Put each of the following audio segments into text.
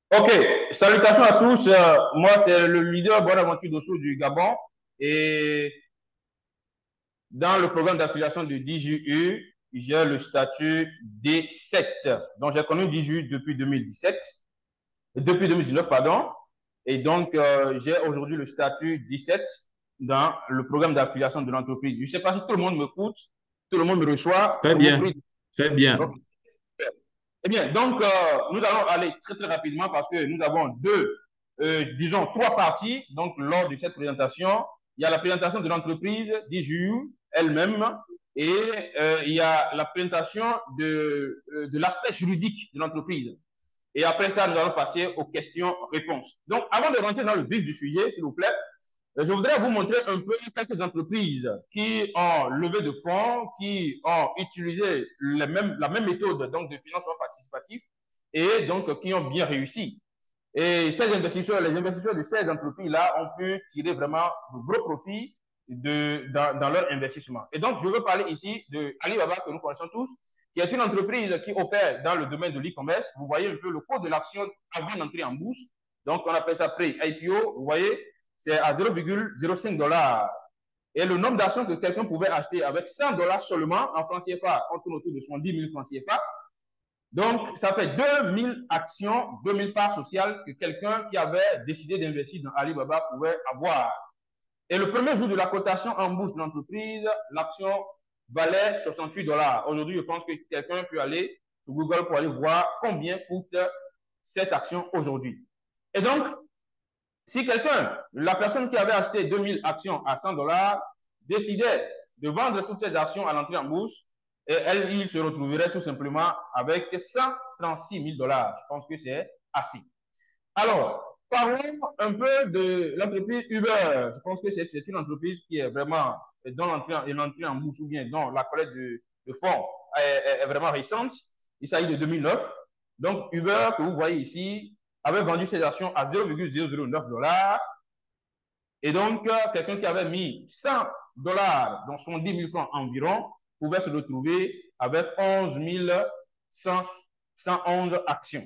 Ok, salutations à tous. Moi, c'est le leader Bonaventure Dosso du Gabon. Et dans le programme d'affiliation du DJU, j'ai le statut D7. Donc, j'ai connu DJU depuis 2017, depuis 2019, pardon. Et donc, j'ai aujourd'hui le statut D7 dans le programme d'affiliation de l'entreprise. Je ne sais pas si tout le monde m'écoute, tout le monde me reçoit. Très Je vous bien, prie. très bien. Ok. Eh bien, donc, nous allons aller très, très rapidement parce que nous avons disons, trois parties. Donc, lors de cette présentation, il y a la présentation de l'entreprise, DJU elle-même, et il y a la présentation de l'aspect juridique de l'entreprise. Et après ça, nous allons passer aux questions-réponses. Donc, avant de rentrer dans le vif du sujet, s'il vous plaît, je voudrais vous montrer un peu quelques entreprises qui ont levé de fonds, qui ont utilisé la même méthode donc, de financement participatif et donc qui ont bien réussi. Et ces investisseurs, les investisseurs de ces entreprises-là ont pu tirer vraiment de gros profits dans leur investissement. Et donc, je veux parler ici de Alibaba, que nous connaissons tous, qui est une entreprise qui opère dans le domaine de l'e-commerce. Vous voyez un peu le cours de l'action avant d'entrer en bourse. Donc, on appelle ça pré-IPO. Vous voyez, c'est à 0,05 $. Et le nombre d'actions que quelqu'un pouvait acheter avec 100 $ seulement en francs CFA, on tourne autour de 70 000 francs CFA. Donc, ça fait 2000 actions, 2000 parts sociales que quelqu'un qui avait décidé d'investir dans Alibaba pouvait avoir. Et le premier jour de la cotation en bourse de l'entreprise, l'action valait 68 $. Aujourd'hui, je pense que quelqu'un peut aller sur Google pour aller voir combien coûte cette action aujourd'hui. Et donc, si quelqu'un, la personne qui avait acheté 2000 actions à 100 $, décidait de vendre toutes ces actions à l'entrée en bourse, et il se retrouverait tout simplement avec 136 000 $. Je pense que c'est assez. Alors, parlons un peu de l'entreprise Uber. Je pense que c'est une entreprise qui est vraiment dans l'entrée en bourse ou bien dans la collecte de fonds est vraiment récente. Il s'agit de 2009. Donc, Uber, que vous voyez ici, avait vendu ses actions à 0,009 $. Et donc, quelqu'un qui avait mis 100 $, dont 70 000 francs environ, pouvait se retrouver avec 11 111 actions.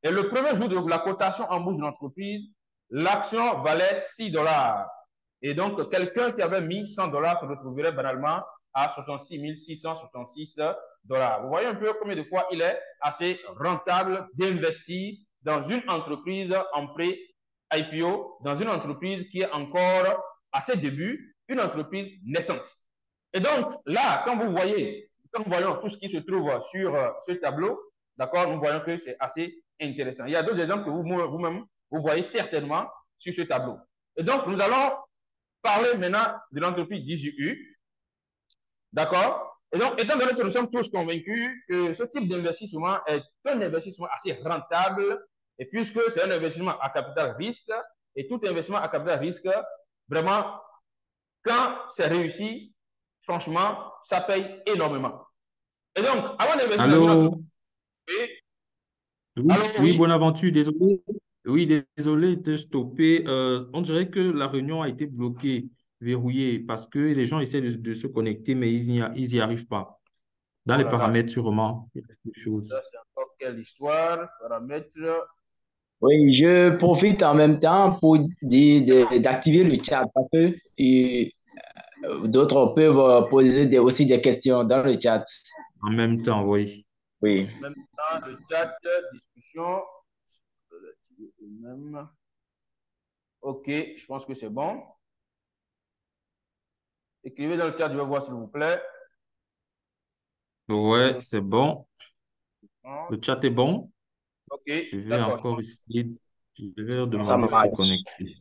Et le premier jour de la cotation en bourse de l'entreprise, l'action valait 6 $. Et donc, quelqu'un qui avait mis 100 $ se retrouverait banalement à 66 666 $. Vous voyez un peu combien de fois il est assez rentable d'investir dans une entreprise en pré-IPO, dans une entreprise qui est encore à ses débuts, une entreprise naissante. Et donc, là, quand vous voyons tout ce qui se trouve sur ce tableau, d'accord, nous voyons que c'est assez intéressant. Il y a d'autres exemples que vous-même, vous voyez certainement sur ce tableau. Et donc, nous allons parler maintenant de l'entreprise DJU, d'accord. Et donc, étant donné que nous sommes tous convaincus que ce type d'investissement est un investissement assez rentable, et puisque c'est un investissement à capital risque, et tout investissement à capital risque, vraiment, quand c'est réussi, franchement, ça paye énormément. Et donc, avant d'investir dans une Allô? entreprise, Oui, allô, oui, oui, Bonaventure, désolé. Oui, désolé de stopper. On dirait que la réunion a été bloquée, verrouillée, parce que les gens essaient de se connecter, mais ils y arrivent pas. Dans oh les là là, paramètres, sûrement, il y a quelque ça chose. c'est encore quelle histoire, paramètres. Oui, je profite en même temps pour dire d'activer le chat parce que d'autres peuvent poser aussi des questions dans le chat. En même temps, oui. Oui. En même temps, le chat, discussion. Ok, je pense que c'est bon. Écrivez dans le chat, je vais voir s'il vous plaît. Ouais, c'est bon. Le chat est bon. Ok, Je vais d'accord. encore essayer. Je vais leur Ça demander de se marche. connecter.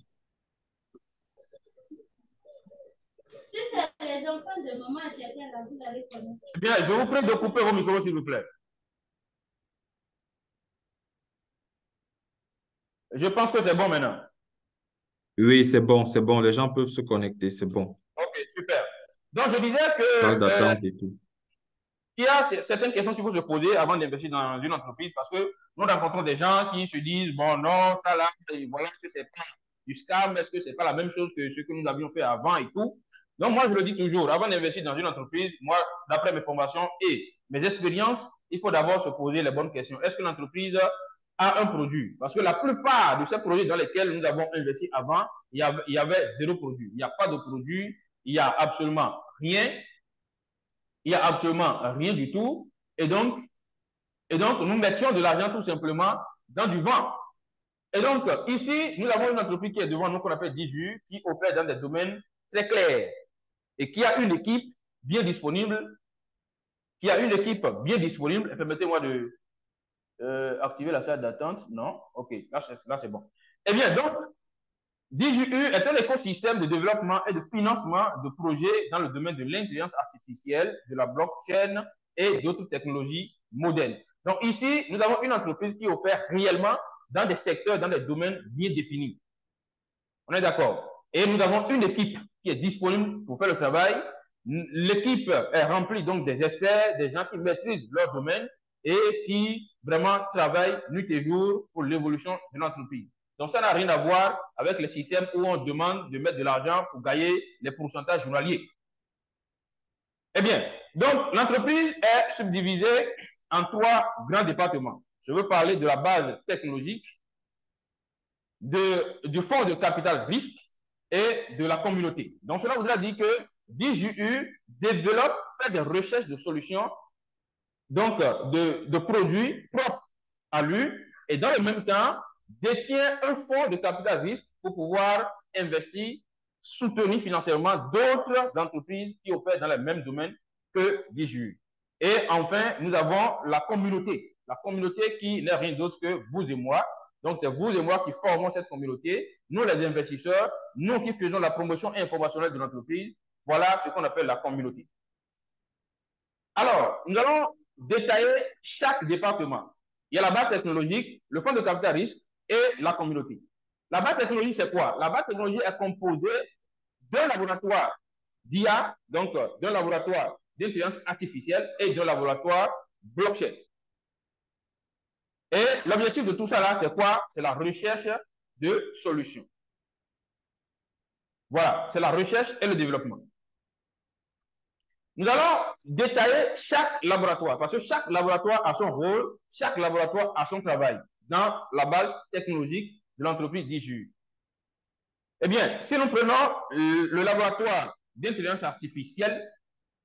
Bien, je vous prie de couper vos micros, s'il vous plaît. Je pense que c'est bon maintenant. Oui, c'est bon, c'est bon. Les gens peuvent se connecter, c'est bon. Ok, super. Donc, je disais Salle que d'attente et tout. il y a certaines questions qu'il faut se poser avant d'investir dans une entreprise parce que nous rencontrons des gens qui se disent, bon, non, ça là, voilà, est-ce que c'est pas du scam, est-ce que c'est pas la même chose que ce que nous avions fait avant et tout. Donc, moi, je le dis toujours, avant d'investir dans une entreprise, moi, d'après mes formations et mes expériences, il faut d'abord se poser les bonnes questions. Est-ce que l'entreprise à un produit. Parce que la plupart de ces projets dans lesquels nous avons investi avant, il y avait zéro produit. Il n'y a pas de produit, il n'y a absolument rien. Il n'y a absolument rien du tout. Et donc, nous mettions de l'argent tout simplement dans du vent. Et donc, ici, nous avons une entreprise qui est devant nous, qu'on appelle DJU, qui opère dans des domaines très clairs et qui a une équipe bien disponible. Permettez-moi de activer la salle d'attente. Non? OK, là, c'est bon. Eh bien, donc, DJU est un écosystème de développement et de financement de projets dans le domaine de l'intelligence artificielle, de la blockchain et d'autres technologies modernes. Donc ici, nous avons une entreprise qui opère réellement dans des secteurs, dans des domaines bien définis. On est d'accord? Et nous avons une équipe qui est disponible pour faire le travail. L'équipe est remplie donc des experts, des gens qui maîtrisent leur domaine et qui vraiment travaillent nuit et jour pour l'évolution de l'entreprise. Donc, ça n'a rien à voir avec les systèmes où on demande de mettre de l'argent pour gagner les pourcentages journaliers. Eh bien, donc, l'entreprise est subdivisée en 3 grands départements. Je veux parler de la base technologique, du fonds de capital risque et de la communauté. Donc, cela voudrait dire que DJU développe, fait des recherches de solutions, donc de produits propres à lui, et dans le même temps, détient un fonds de capital risque pour pouvoir investir, soutenir financièrement d'autres entreprises qui opèrent dans le même domaine que DJU. Et enfin, nous avons la communauté qui n'est rien d'autre que vous et moi. Donc, c'est vous et moi qui formons cette communauté, nous les investisseurs, nous qui faisons la promotion informationnelle de l'entreprise. Voilà ce qu'on appelle la communauté. Alors, nous allons détailler chaque département. Il y a la base technologique, le fonds de capital risque et la communauté. La base technologique, c'est quoi? La base technologique est composée d'un laboratoire d'IA, donc d'un laboratoire d'intelligence artificielle et d'un laboratoire blockchain. Et l'objectif de tout ça là, c'est quoi? C'est la recherche de solutions. Voilà, c'est la recherche et le développement. Nous allons détailler chaque laboratoire, parce que chaque laboratoire a son rôle, chaque laboratoire a son travail dans la base technologique de l'entreprise DJU. Eh bien, si nous prenons le laboratoire d'intelligence artificielle,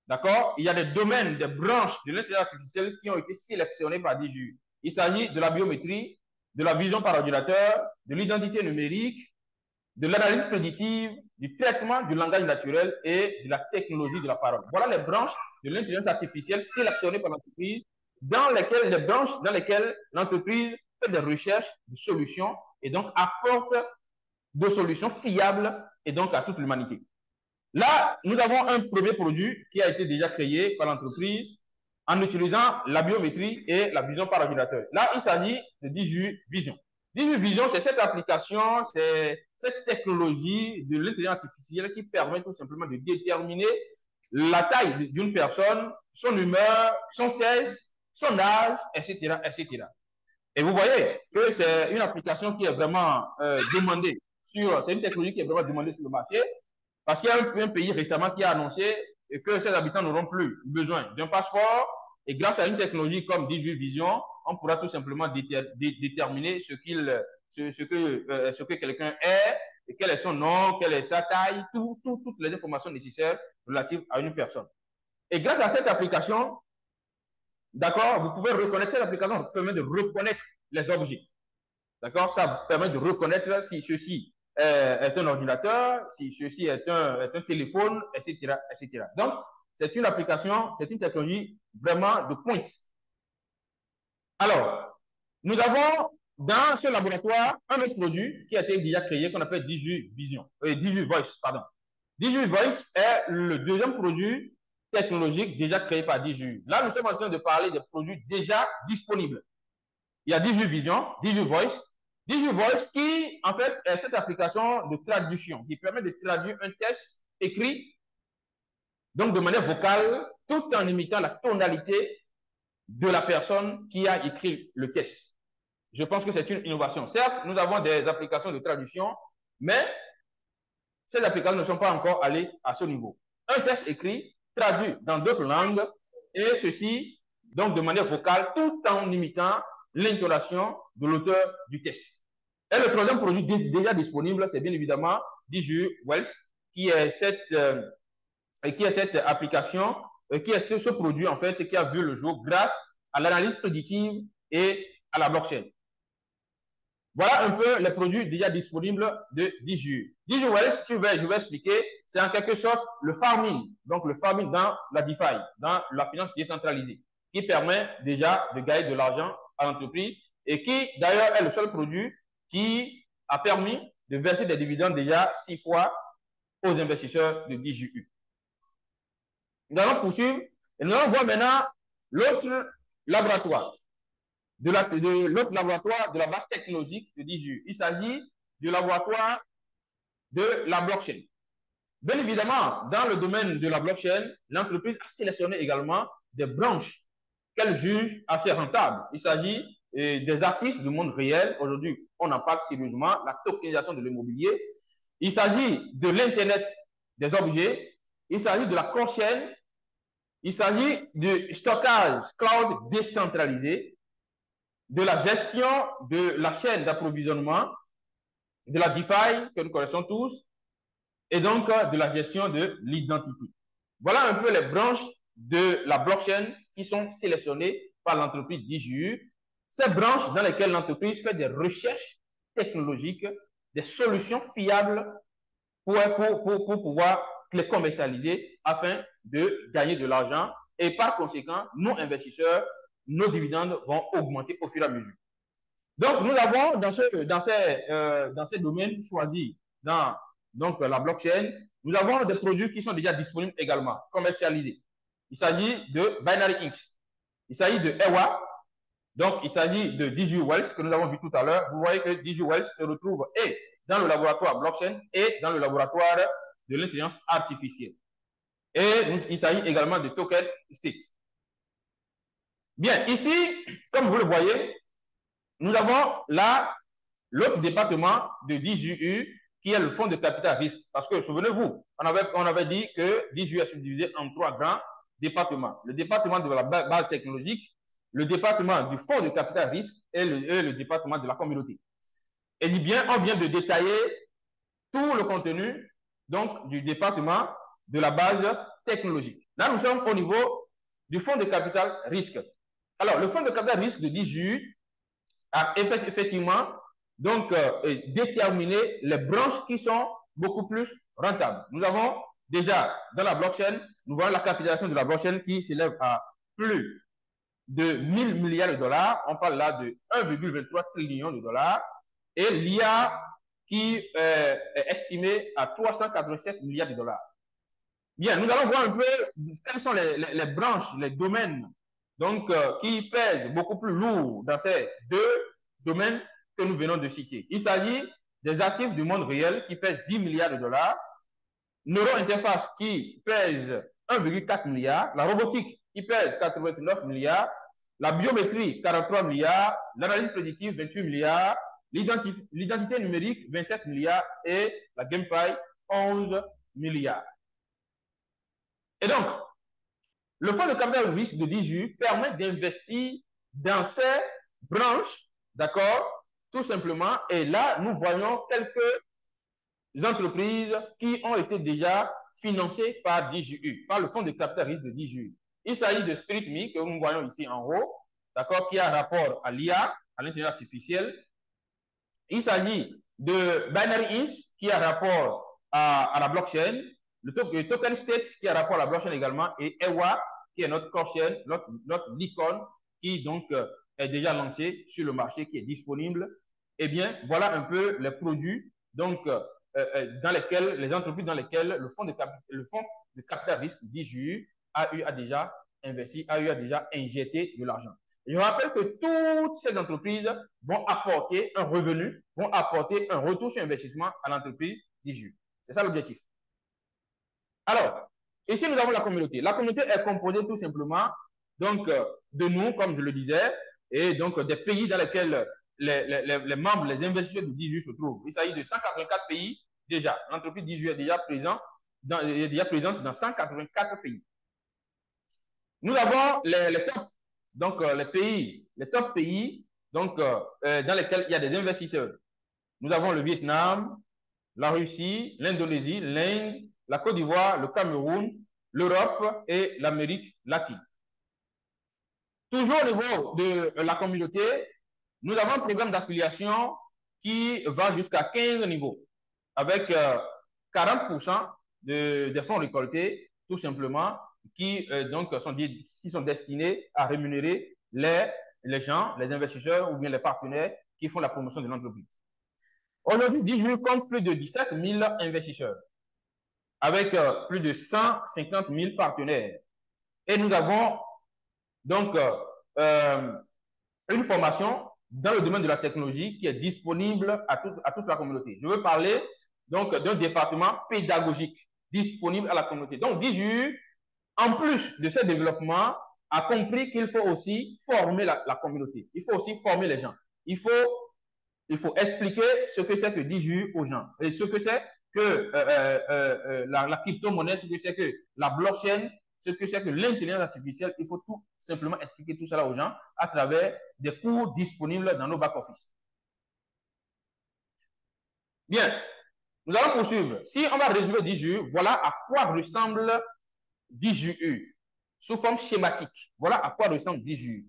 d'accord, il y a des domaines, des branches de l'intelligence artificielle qui ont été sélectionnés par DJU. Il s'agit de la biométrie, de la vision par ordinateur, de l'identité numérique, de l'analyse prédictive, du traitement du langage naturel et de la technologie de la parole. Voilà les branches de l'intelligence artificielle sélectionnées par l'entreprise, dans lesquelles l'entreprise fait des recherches de solutions et donc apporte des solutions fiables et donc à toute l'humanité. Là, nous avons un premier produit qui a été déjà créé par l'entreprise en utilisant la biométrie et la vision par ordinateur. Là, il s'agit de DJU Vision. DJU Vision, c'est cette application, c'est cette technologie de l'intelligence artificielle qui permet tout simplement de déterminer la taille d'une personne, son humeur, son sexe, son âge, etc., etc. Et vous voyez que c'est une application qui est vraiment demandée c'est une technologie qui est vraiment demandée sur le marché parce qu'il y a un pays récemment qui a annoncé que ses habitants n'auront plus besoin d'un passeport et grâce à une technologie comme DJU Vision, on pourra tout simplement déterminer ce que quelqu'un est, et quel est son nom, quelle est sa taille, toutes les informations nécessaires relatives à une personne. Et grâce à cette application, d'accord, vous pouvez reconnaître, cette application permet de reconnaître les objets. D'accord, ça vous permet de reconnaître si ceci est un ordinateur, si ceci est un téléphone, etc., etc. Donc, c'est une application, c'est une technologie vraiment de pointe. Alors, nous avons dans ce laboratoire un autre produit qui a été déjà créé qu'on appelle DJU Vision, DJU Voice, pardon. DJU Voice est le deuxième produit technologique déjà créé par DJU. Là, nous sommes en train de parler des produits déjà disponibles. Il y a DJU Vision, DJU Voice. DJU Voice qui, en fait, est cette application de traduction qui permet de traduire un texte écrit, donc de manière vocale, tout en imitant la tonalité de la personne qui a écrit le texte. Je pense que c'est une innovation. Certes, nous avons des applications de traduction, mais ces applications ne sont pas encore allées à ce niveau. Un texte écrit, traduit dans d'autres langues, et ceci, donc de manière vocale, tout en imitant l'intonation de l'auteur du texte. Et le troisième produit déjà disponible, c'est bien évidemment DJU Wells, qui est cette application, qui est ce produit en fait qui a vu le jour grâce à l'analyse prédictive et à la blockchain. Voilà un peu les produits déjà disponibles de DJU. DJU Wells, je vais expliquer, c'est en quelque sorte le farming, donc le farming dans la DeFi, dans la finance décentralisée, qui permet déjà de gagner de l'argent à l'entreprise et qui d'ailleurs est le seul produit qui a permis de verser des dividendes déjà 6 fois aux investisseurs de DJU. Nous allons poursuivre et nous allons voir maintenant l'autre laboratoire de la base technologique de DJU. Il s'agit du laboratoire de la blockchain. Bien évidemment, dans le domaine de la blockchain, l'entreprise a sélectionné également des branches qu'elle juge assez rentables. Il s'agit des actifs du monde réel. Aujourd'hui, on en parle sérieusement, la tokenisation de l'immobilier. Il s'agit de l'Internet des objets. Il s'agit de la blockchain. Il s'agit du stockage cloud décentralisé, de la gestion de la chaîne d'approvisionnement, de la DeFi que nous connaissons tous, et donc de la gestion de l'identité. Voilà un peu les branches de la blockchain qui sont sélectionnées par l'entreprise DJU. Ces branches dans lesquelles l'entreprise fait des recherches technologiques, des solutions fiables pour pouvoir les commercialiser afin de gagner de l'argent. Et par conséquent, nos investisseurs, nos dividendes vont augmenter au fur et à mesure. Donc, nous avons dans ces domaines choisis dans donc, la blockchain, nous avons des produits qui sont déjà disponibles également, commercialisés. Il s'agit de Binary Inc. Il s'agit de EWA. Donc, il s'agit de DJU Wells que nous avons vu tout à l'heure. Vous voyez que DJU Wells se retrouve et dans le laboratoire blockchain et dans le laboratoire de l'intelligence artificielle. Et il s'agit également de Token State. Bien, ici, comme vous le voyez, nous avons là l'autre département de DJU qui est le fonds de capital risque. Parce que, souvenez-vous, on avait dit que DJU est subdivisé en 3 grands départements. Le département de la base technologique, le département du fonds de capital risque et le département de la communauté. Et bien, on vient de détailler tout le contenu donc, du département de la base technologique. Là, nous sommes au niveau du fonds de capital risque. Alors, le fonds de capital risque de DJU a effectivement donc déterminé les branches qui sont beaucoup plus rentables. Nous avons déjà dans la blockchain, nous voyons la capitalisation de la blockchain qui s'élève à plus de 1000 milliards de dollars. On parle là de 1,23 trillion de dollars. Et l'IA qui est estimée à 387 milliards de dollars. Bien, nous allons voir un peu quelles sont les branches, les domaines donc, qui pèsent beaucoup plus lourd dans ces deux domaines que nous venons de citer. Il s'agit des actifs du monde réel qui pèsent 10 milliards de dollars, Neuro-Interface qui pèse 1,4 milliard, la robotique qui pèse 89 milliards, la biométrie 43 milliards, l'analyse prédictive 28 milliards, l'identité numérique 27 milliards et la GameFi 11 milliards. Et donc, le fonds de capital risque de DJU permet d'investir dans ces branches, d'accord, tout simplement. Et là, nous voyons quelques entreprises qui ont été déjà financées par DJU, par le fonds de capital risque de DJU. Il s'agit de SpiritMe, que nous voyons ici en haut, d'accord, qui a rapport à l'IA, à l'intelligence artificielle. Il s'agit de Binary Inc., qui a rapport à la blockchain, le Token State, qui a rapport à la blockchain également, et EWA, qui est notre blockchain, notre licorne, qui donc est déjà lancé sur le marché, qui est disponible. Eh bien, voilà un peu les produits donc, dans lesquels, les entreprises dans lesquelles le fonds de capital risque DJU a déjà investi, a déjà injecté de l'argent. Je rappelle que toutes ces entreprises vont apporter un revenu, vont apporter un retour sur investissement à l'entreprise DJU. C'est ça l'objectif. Alors, ici, nous avons la communauté. La communauté est composée tout simplement donc, de nous, comme je le disais, et donc des pays dans lesquels les membres, les investisseurs de DJU se trouvent. Il s'agit de 184 pays déjà. L'entreprise DJU est déjà présente dans 184 pays. Nous avons les top, donc les top pays donc, dans lesquels il y a des investisseurs. Nous avons le Vietnam, la Russie, l'Indonésie, l'Inde, la Côte d'Ivoire, le Cameroun, l'Europe et l'Amérique latine. Toujours au niveau de la communauté, nous avons un programme d'affiliation qui va jusqu'à 15 niveaux, avec 40% des fonds récoltés, tout simplement, qui sont destinés à rémunérer les gens, les investisseurs ou bien les partenaires qui font la promotion de l'entreprise. Aujourd'hui, DIJU compte plus de 17 000 investisseurs, avec plus de 150 000 partenaires. Et nous avons donc une formation dans le domaine de la technologie qui est disponible à toute la communauté. Je veux parler donc d'un département pédagogique disponible à la communauté. Donc, DIJU, en plus de ce développement, a compris qu'il faut aussi former la communauté. Il faut aussi former les gens. Il faut expliquer ce que c'est que DIJU aux gens et ce que c'est que la crypto-monnaie, ce que c'est que la blockchain, ce que c'est que l'intelligence artificielle. Il faut tout simplement expliquer tout cela aux gens à travers des cours disponibles dans nos back-office. Bien, nous allons poursuivre. Si on va résumer DIJU, voilà à quoi ressemble DIJU sous forme schématique. Voilà à quoi ressemble DIJU.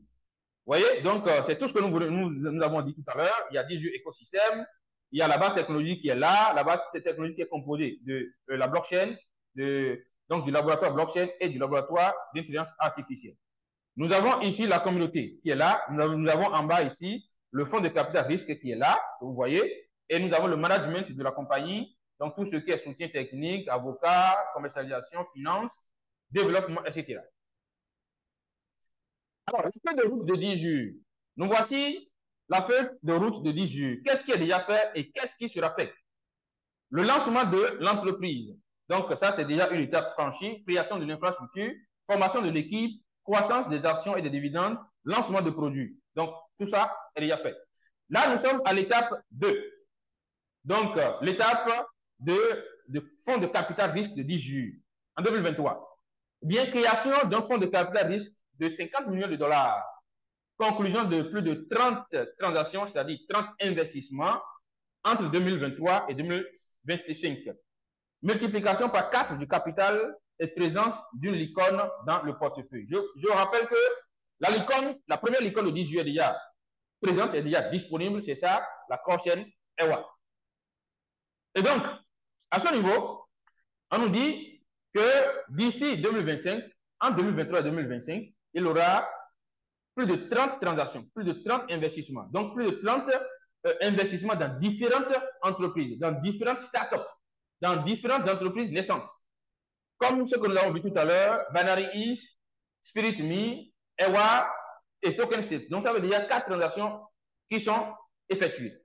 Vous voyez, donc c'est tout ce que nous avons dit tout à l'heure. Il y a DIJU écosystème, il y a la base technologique qui est là, la base technologique qui est composée de la blockchain, donc du laboratoire blockchain et du laboratoire d'intelligence artificielle. Nous avons ici la communauté qui est là. Nous avons en bas ici le fonds de capital risque qui est là, vous voyez, et nous avons le management de la compagnie, donc tout ce qui est soutien technique, avocat, commercialisation, finance, développement, etc. Alors, la feuille de route de DIJU. Nous voici la feuille de route de DIJU. Qu'est-ce qui est déjà fait et qu'est-ce qui sera fait? Le lancement de l'entreprise. Donc, ça, c'est déjà une étape franchie. Création de l'infrastructure, formation de l'équipe, croissance des actions et des dividendes, lancement de produits. Donc, tout ça est déjà fait. Là, nous sommes à l'étape 2. Donc, l'étape de fonds de capital risque de DIJU en 2023. Bien, création d'un fonds de capital risque de 50 millions de dollars. Conclusion de plus de 30 transactions, c'est-à-dire 30 investissements entre 2023 et 2025. Multiplication par 4 du capital et présence d'une licorne dans le portefeuille. Je rappelle que la première licorne de 18 est déjà présente, est déjà disponible, c'est ça, la prochaine EWA. Et donc, à ce niveau, on nous dit que d'ici 2025, en 2023 et 2025, il y aura plus de 30 transactions, plus de 30 investissements. Donc, plus de 30 investissements dans différentes entreprises, dans différentes startups, dans différentes entreprises naissantes. Comme ce que nous avons vu tout à l'heure, Binary East, SpiritMe, EWA et TokenState. Donc, ça veut dire qu'il y a 4 transactions qui sont effectuées.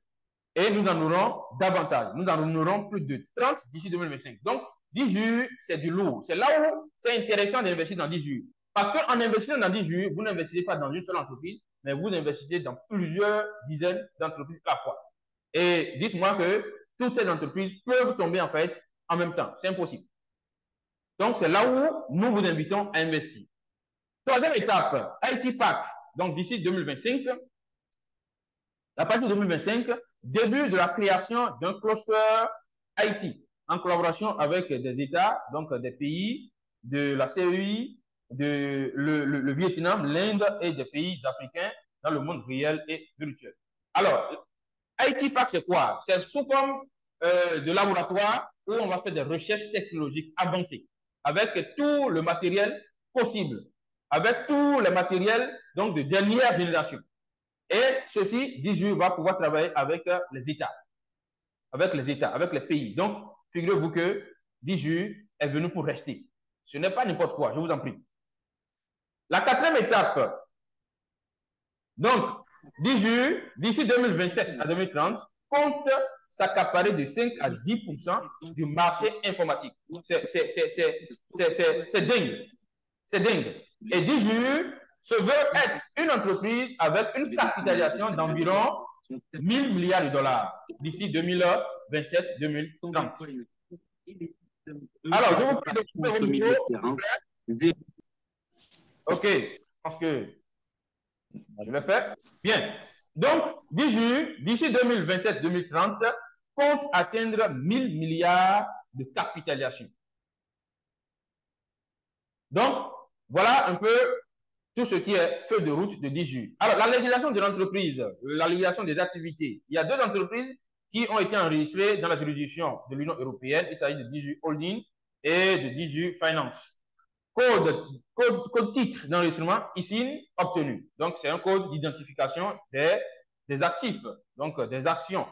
Et nous en aurons davantage. Nous en aurons plus de 30 d'ici 2025. Donc, DIJU, c'est du lourd. C'est là où c'est intéressant d'investir dans DIJU. Parce qu'en investissant dans DIJU, vous n'investissez pas dans une seule entreprise, mais vous investissez dans plusieurs dizaines d'entreprises à la fois. Et dites-moi que toutes ces entreprises peuvent tomber en fait en même temps. C'est impossible. Donc, c'est là où nous vous invitons à investir. Troisième étape, IT Pack. Donc, d'ici 2025, à partir de 2025, début de la création d'un cluster IT en collaboration avec des États, donc des pays, de la CEI, le Vietnam, l'Inde et des pays africains dans le monde réel et virtuel. Alors, IT Pack, c'est quoi? C'est sous forme de laboratoire où on va faire des recherches technologiques avancées avec tout le matériel possible, avec tous les matériels donc, de dernière génération. Et ceci, DIJU va pouvoir travailler avec les États, avec les pays. Donc, figurez-vous que DIJU est venu pour rester. Ce n'est pas n'importe quoi, je vous en prie. La quatrième étape, donc, DIJU, d'ici 2027 à 2030, compte s'accaparer de 5 à 10% du marché informatique. C'est dingue. C'est dingue. Et DIJU se veut être une entreprise avec une capitalisation d'environ 1000 milliards de dollars d'ici 2027-2030. Alors, je vous prie de couper vos micros, s'il vous plaît. OK, je pense que je l'ai fait. Bien. Donc, d'ici 2027-2030, compte atteindre 1000 milliards de capitalisation. Donc, voilà un peu tout ce qui est feu de route de DGU. Alors, la législation de l'entreprise, la législation des activités. Il y a deux entreprises qui ont été enregistrées dans la juridiction de l'Union européenne. Il s'agit de DGU Holding et de DGU Finance. Code titre d'enregistrement ici obtenu. Donc, c'est un code d'identification des actifs, donc des actions.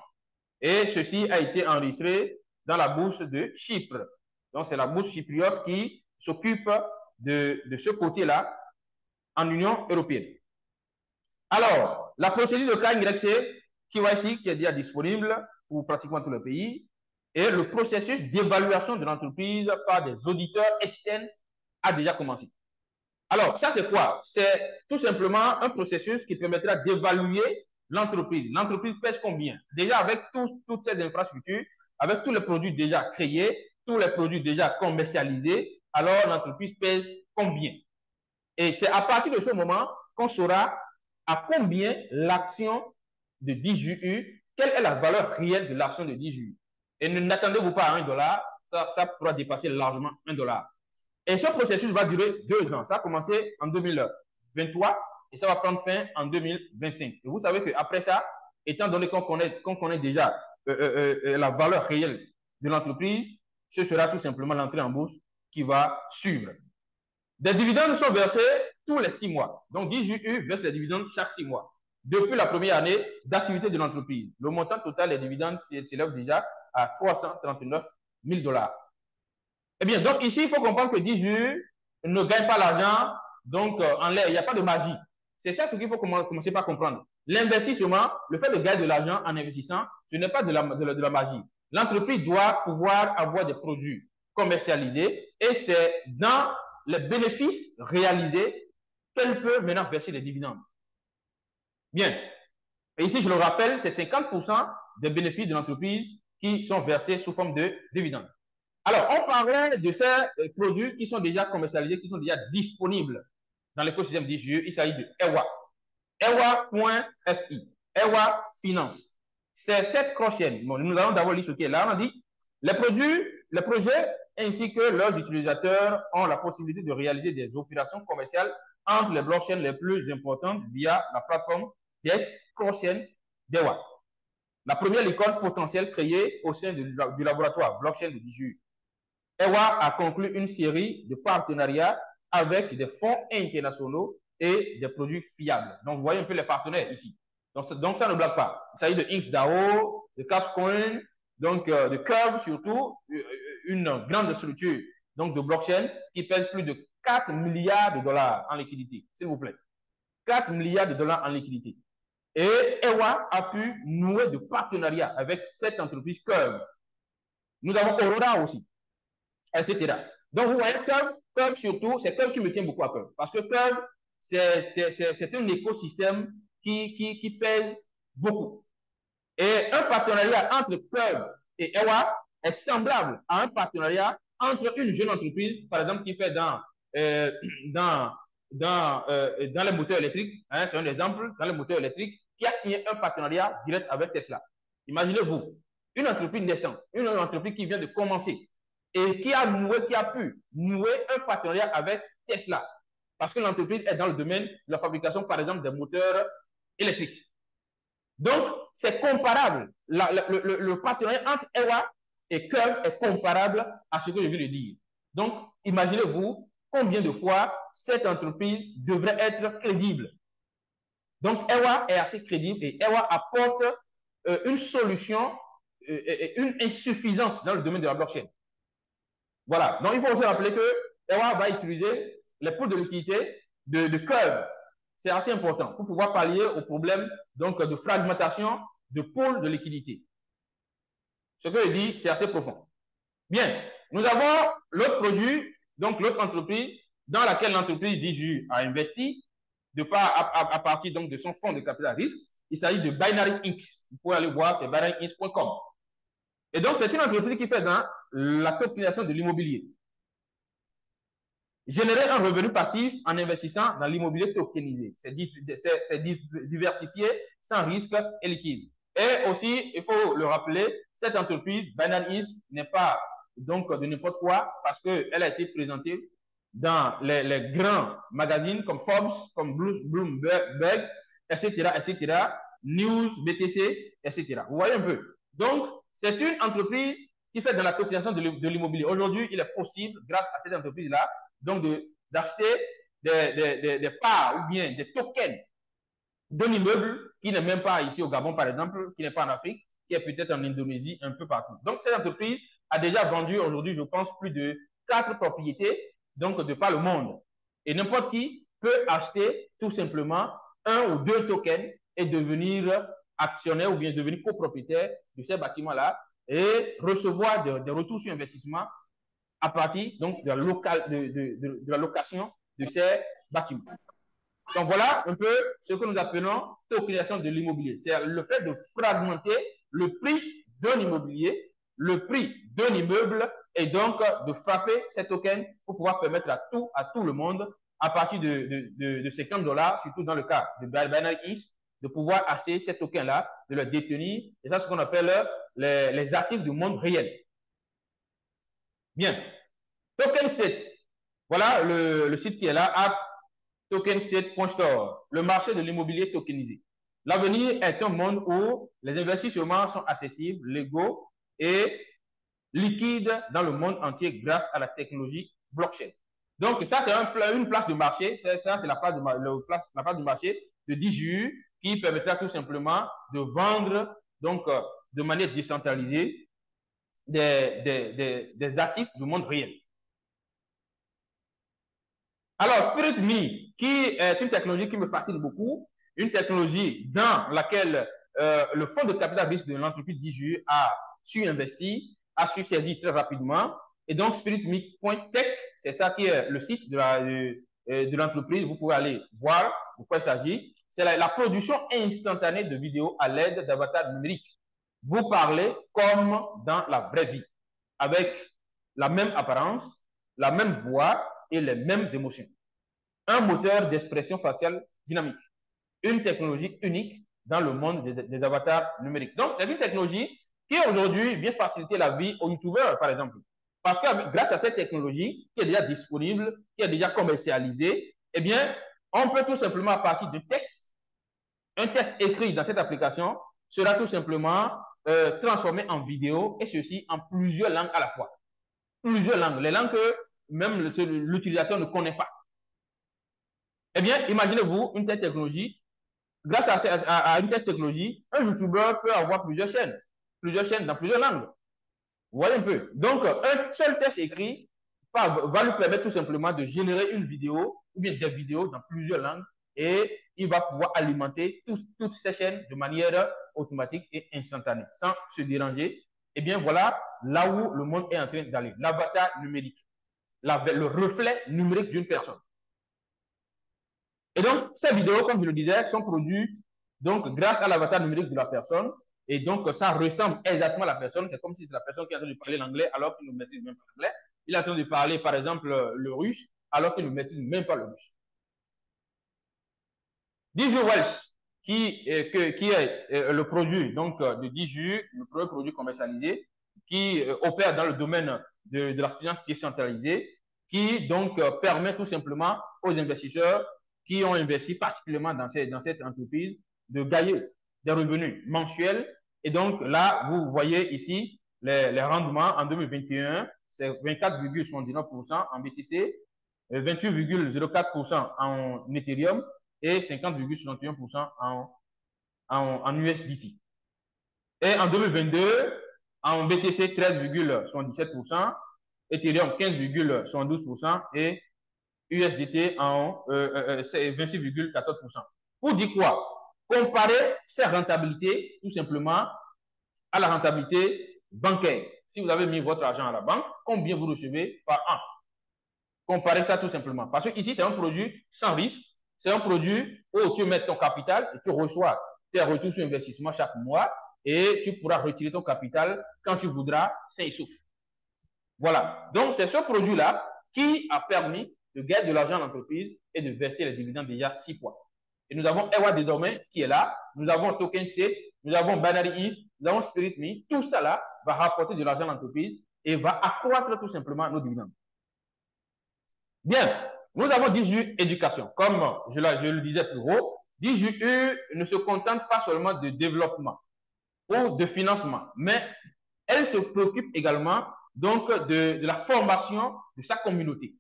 Et ceci a été enregistré dans la bourse de Chypre. Donc, c'est la bourse chypriote qui s'occupe de ce côté-là en Union européenne. Alors, la procédure de KYC, KYC qui est déjà disponible pour pratiquement tout le pays, et le processus d'évaluation de l'entreprise par des auditeurs externes a déjà commencé. Alors, ça c'est quoi? C'est tout simplement un processus qui permettra d'évaluer l'entreprise. L'entreprise pèse combien? Déjà avec toutes ces infrastructures, avec tous les produits déjà créés, tous les produits déjà commercialisés, alors l'entreprise pèse combien? Et c'est à partir de ce moment qu'on saura à combien l'action de DGU, quelle est la valeur réelle de l'action de DGU. Et n'attendez-vous pas à $1, ça pourra dépasser largement $1. Et ce processus va durer 2 ans. Ça a commencé en 2023 et ça va prendre fin en 2025. Et vous savez qu'après ça, étant donné qu'on connaît déjà la valeur réelle de l'entreprise, ce sera tout simplement l'entrée en bourse qui va suivre. Des dividendes sont versés tous les 6 mois. Donc, DGU verse les dividendes chaque 6 mois. Depuis la première année d'activité de l'entreprise, le montant total des dividendes s'élève déjà à $339 000. Eh bien, donc ici, il faut comprendre que DGU ne gagne pas l'argent donc en l'air. Il n'y a pas de magie. C'est ça ce qu'il faut commencer par comprendre. L'investissement, le fait de gagner de l'argent en investissant, ce n'est pas de la magie. L'entreprise doit pouvoir avoir des produits commercialisés et c'est dans les bénéfices réalisés qu'elle peut maintenant verser les dividendes. Bien. Et ici, je le rappelle, c'est 50% des bénéfices de l'entreprise qui sont versés sous forme de dividendes. Alors, on parlait de ces produits qui sont déjà commercialisés, qui sont déjà disponibles dans l'écosystème DGU. Il s'agit de EWA. EWA.fi. EWA Finance. C'est cette cross-chain. Bon, nous allons d'abord lire ce qui est là. On a dit les projets ainsi que leurs utilisateurs ont la possibilité de réaliser des opérations commerciales entre les blockchains les plus importantes via la plateforme des cross-chain d'EWA. La première licorne potentielle créée au sein du laboratoire blockchain de DGU. EWA a conclu une série de partenariats avec des fonds internationaux et des produits fiables. Donc, vous voyez un peu les partenaires ici. Donc ça ne blague pas. Il s'agit de InxDAO, de Capscoin, donc de Curve surtout, une grande structure donc de blockchain qui pèse plus de 4 milliards de dollars en liquidité, s'il vous plaît. 4 milliards de dollars en liquidité. Et EWA a pu nouer de partenariats avec cette entreprise Curve. Nous avons Aurora aussi, etc. Donc, vous voyez, Curve surtout, c'est Curve qui me tient beaucoup à cœur. Parce que Curve, c'est un écosystème qui pèse beaucoup. Et un partenariat entre Curve et EWA est semblable à un partenariat entre une jeune entreprise, par exemple, qui fait dans les moteurs électriques, hein, c'est un exemple, dans les moteurs électriques, qui a signé un partenariat direct avec Tesla. Imaginez-vous, une entreprise naissante, une entreprise qui vient de commencer et qui a pu nouer un partenariat avec Tesla parce que l'entreprise est dans le domaine de la fabrication, par exemple, des moteurs électriques. Donc, c'est comparable. Le partenariat entre EWA et Curve est comparable à ce que je viens de dire. Donc, imaginez-vous combien de fois cette entreprise devrait être crédible. Donc, EWA est assez crédible et EWA apporte une solution, une insuffisance dans le domaine de la blockchain. Voilà. Donc, il faut aussi rappeler que EWA va utiliser les pools de liquidité de Curve. C'est assez important pour pouvoir pallier au problème donc, de fragmentation de pools de liquidité. Ce que je dis, c'est assez profond. Bien. Nous avons l'autre produit, donc l'autre entreprise dans laquelle l'entreprise DGU a investi à partir donc, de son fonds de capital risque. Il s'agit de Binary Inc. Vous pouvez aller voir, c'est binaryinc.com. Et donc, c'est une entreprise qui fait dans la tokenisation de l'immobilier. Générer un revenu passif en investissant dans l'immobilier tokenisé. C'est diversifier sans risque et liquide. Et aussi, il faut le rappeler, cette entreprise, Binance East, n'est pas donc de n'importe quoi parce qu'elle a été présentée dans les grands magazines comme Forbes, comme Bloomberg, etc., etc., News, BTC, etc. Vous voyez un peu. Donc, c'est une entreprise qui fait dans la tokenisation de l'immobilier. Aujourd'hui, il est possible, grâce à cette entreprise-là, donc d'acheter des parts ou bien des tokens d'un immeuble qui n'est même pas ici au Gabon, par exemple, qui n'est pas en Afrique, qui est peut-être en Indonésie, un peu partout. Donc, cette entreprise a déjà vendu aujourd'hui, je pense, plus de 4 propriétés, donc de par le monde. Et n'importe qui peut acheter tout simplement 1 ou 2 tokens et devenir actionnaire ou bien devenir copropriétaire de ces bâtiments-là et recevoir des retours sur investissement à partir donc de la location de ces bâtiments. Donc voilà un peu ce que nous appelons tokenisation de l'immobilier. C'est le fait de fragmenter le prix d'un immobilier, le prix d'un immeuble et donc de frapper ces tokens pour pouvoir permettre à tout le monde, à partir de $50, surtout dans le cas de Binance East, de pouvoir acheter ces tokens-là, de les détenir. Et ça, c'est ce qu'on appelle les actifs du monde réel. Bien. Token State. Voilà le site qui est là, tokenstate.store, le marché de l'immobilier tokenisé. L'avenir est un monde où les investissements sont accessibles, légaux et liquides dans le monde entier grâce à la technologie blockchain. Donc, ça, c'est une place de marché. Ça, c'est la place du marché de 10 jours qui permettra tout simplement de vendre donc, de manière décentralisée des actifs du monde réel. Alors, SpiritMe, qui est une technologie qui me fascine beaucoup, une technologie dans laquelle le fonds de capital risque de l'entreprise 10 a su investir, a su saisir très rapidement. Et donc, SpiritMe.tech, c'est ça qui est le site de l'entreprise. Vous pouvez aller voir de quoi il s'agit. C'est la production instantanée de vidéos à l'aide d'avatars numériques. Vous parlez comme dans la vraie vie, avec la même apparence, la même voix et les mêmes émotions. Un moteur d'expression faciale dynamique. Une technologie unique dans le monde des avatars numériques. Donc, c'est une technologie qui aujourd'hui vient faciliter la vie aux youtubeurs, par exemple. Parce que grâce à cette technologie qui est déjà disponible, qui est déjà commercialisée, eh bien, on peut tout simplement, à partir de tests, un test écrit dans cette application sera tout simplement transformé en vidéo et ceci en plusieurs langues à la fois. Plusieurs langues. Les langues que même l'utilisateur ne connaît pas. Eh bien, imaginez-vous une telle technologie. Grâce à une telle technologie, un youtubeur peut avoir plusieurs chaînes dans plusieurs langues. Vous voyez un peu. Donc, un seul test écrit va lui permettre tout simplement de générer une vidéo ou bien des vidéos dans plusieurs langues et il va pouvoir alimenter toutes ces chaînes de manière automatique et instantanée, sans se déranger. Eh bien, voilà là où le monde est en train d'aller. L'avatar numérique, le reflet numérique d'une personne. Et donc, ces vidéos, comme je le disais, sont produites donc, grâce à l'avatar numérique de la personne. Et donc, ça ressemble exactement à la personne. C'est comme si c'est la personne qui est en train de parler l'anglais alors qu'il ne maîtrise même pas l'anglais. Il est en train de parler, par exemple, le russe alors qu'il ne maîtrise même pas le russe. Diju Wells, qui est le produit donc, de Diju, le premier produit commercialisé, qui opère dans le domaine de la finance décentralisée, qui donc permet tout simplement aux investisseurs qui ont investi particulièrement dans cette entreprise de gagner des revenus mensuels. Et donc là, vous voyez ici les rendements en 2021, c'est 24,79% en BTC, 28,04% en Ethereum et 50,61% en USDT. Et en 2022, en BTC, 13,77%, Ethereum, 15,72% et USDT en 26,14%. Pour dire quoi? Comparer ces rentabilités tout simplement à la rentabilité bancaire. Si vous avez mis votre argent à la banque, combien vous recevez par an? Comparez ça tout simplement. Parce que ici, c'est un produit sans risque. C'est un produit où tu mets ton capital et tu reçois tes retours sur investissement chaque mois et tu pourras retirer ton capital quand tu voudras, sain et sauf. Voilà. Donc, c'est ce produit-là qui a permis de gagner de l'argent à l'entreprise et de verser les dividendes déjà 6 fois. Et nous avons Ewa désormais qui est là. Nous avons Token State, nous avons Binary East, nous avons Spirit Me. Tout ça là va rapporter de l'argent à l'entreprise et va accroître tout simplement nos dividendes. Bien, nous avons 18 éducation. Comme je le disais plus haut, 18 ne se contente pas seulement de développement ou de financement, mais elle se préoccupe également donc de la formation de sa communauté.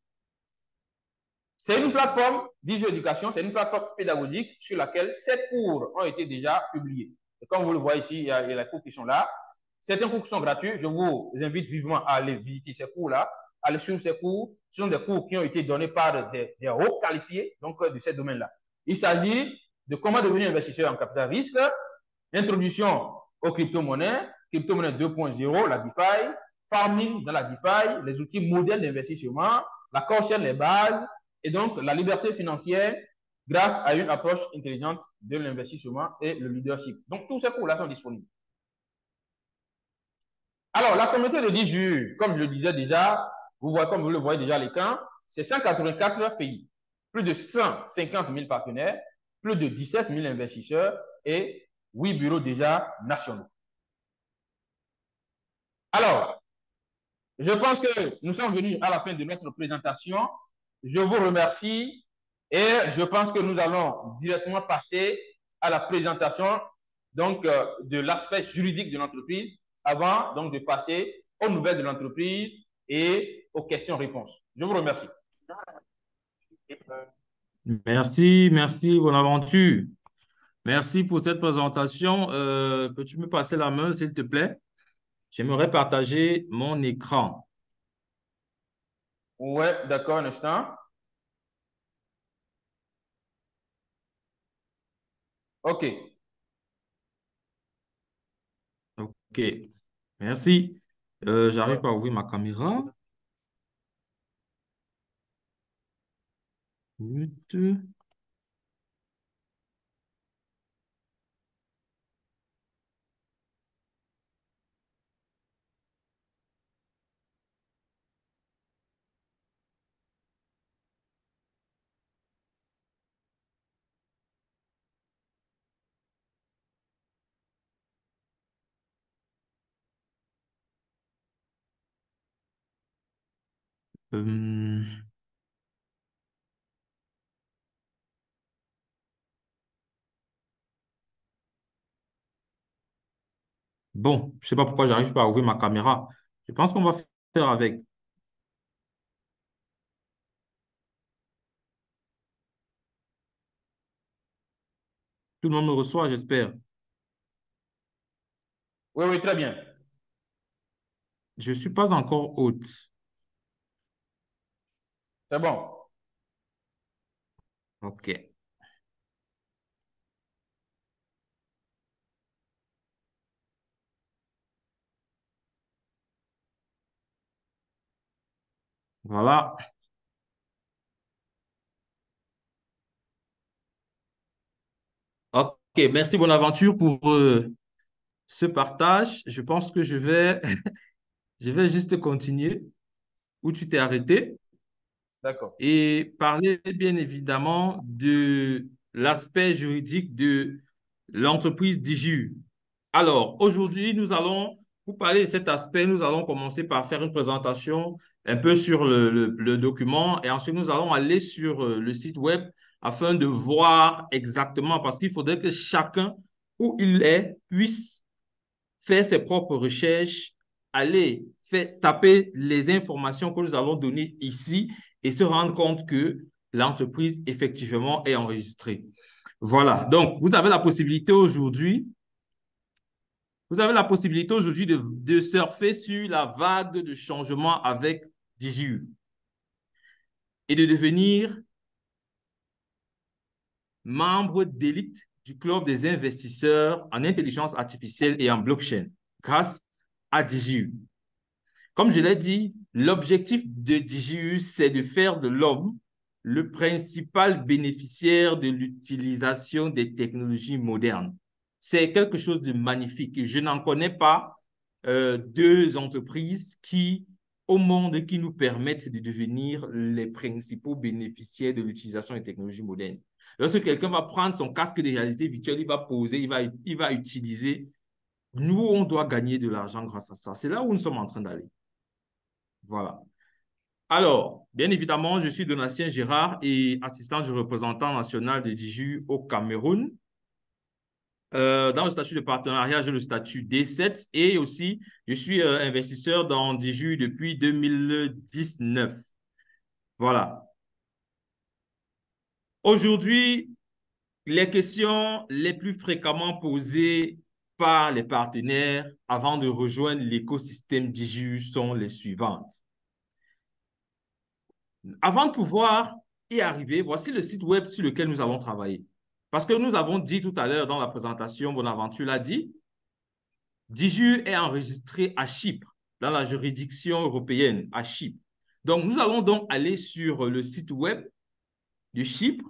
C'est une plateforme, 18 éducation, c'est une plateforme pédagogique sur laquelle 7 cours ont été déjà publiés. Et comme vous le voyez ici, il y a les cours qui sont là. Certains cours qui sont gratuits. Je vous invite vivement à aller visiter ces cours-là, à aller suivre ces cours. Ce sont des cours qui ont été donnés par des hauts qualifiés donc, de ces domaines-là. Il s'agit de comment devenir investisseur en capital risque, introduction aux crypto-monnaies 2.0, la DeFi, farming dans la DeFi, les outils modernes d'investissement, la caution, les bases, et donc la liberté financière grâce à une approche intelligente de l'investissement et le leadership. Donc, tous ces cours-là sont disponibles. Alors, la communauté de 10 jours, comme je le disais déjà, comme vous le voyez déjà à l'écran, c'est 184 pays, plus de 150 000 partenaires, plus de 17 000 investisseurs et 8 bureaux déjà nationaux. Alors, je pense que nous sommes venus à la fin de notre présentation. Je vous remercie et je pense que nous allons directement passer à la présentation donc, de l'aspect juridique de l'entreprise avant donc, de passer aux nouvelles de l'entreprise et aux questions-réponses. Je vous remercie. Merci, Bonaventure. Merci pour cette présentation. Peux-tu me passer la main, s'il te plaît? J'aimerais partager mon écran. Ouais, d'accord, un instant. OK. OK. Merci. J'arrive pas à ouvrir ma caméra. Euh, Bon, je sais pas pourquoi j'arrive pas à ouvrir ma caméra. Je pense qu'on va faire avec. Tout le monde me reçoit, j'espère. Oui, oui, très bien. Je suis pas encore hôte. C'est bon. OK. Voilà. OK, merci Bonaventure pour ce partage. Je pense que je vais juste continuer où tu t'es arrêté D'accord. et parler bien évidemment de l'aspect juridique de l'entreprise DIGU. Alors, aujourd'hui, pour parler de cet aspect, nous allons commencer par faire une présentation un peu sur le document et ensuite nous allons aller sur le site web afin de voir exactement, parce qu'il faudrait que chacun, où il est, puisse faire ses propres recherches, aller taper les informations que nous allons donner ici et se rendre compte que l'entreprise effectivement est enregistrée. Voilà, donc vous avez la possibilité aujourd'hui de surfer sur la vague de changement avec DigiU et de devenir membre d'élite du club des investisseurs en intelligence artificielle et en blockchain grâce à DigiU. Comme je l'ai dit, l'objectif de DigiU, c'est de faire de l'homme le principal bénéficiaire de l'utilisation des technologies modernes. C'est quelque chose de magnifique. Je n'en connais pas deux entreprises qui au monde qui nous permettent de devenir les principaux bénéficiaires de l'utilisation des technologies modernes. Lorsque quelqu'un va prendre son casque de réalité virtuelle, il va poser, il va utiliser. Nous, on doit gagner de l'argent grâce à ça. C'est là où nous sommes en train d'aller. Voilà. Alors, bien évidemment, je suis Donatien Gérard et assistant du représentant national de Diju au Cameroun. Dans le statut de partenariat, j'ai le statut D7 et aussi, je suis investisseur dans Diju depuis 2019. Voilà. Aujourd'hui, les questions les plus fréquemment posées par les partenaires avant de rejoindre l'écosystème Diju sont les suivantes. Avant de pouvoir y arriver, voici le site web sur lequel nous allons travailler. Parce que nous avons dit tout à l'heure dans la présentation, Bonaventure l'a dit, Diju est enregistré à Chypre, dans la juridiction européenne, à Chypre. Donc, nous allons donc aller sur le site web de Chypre,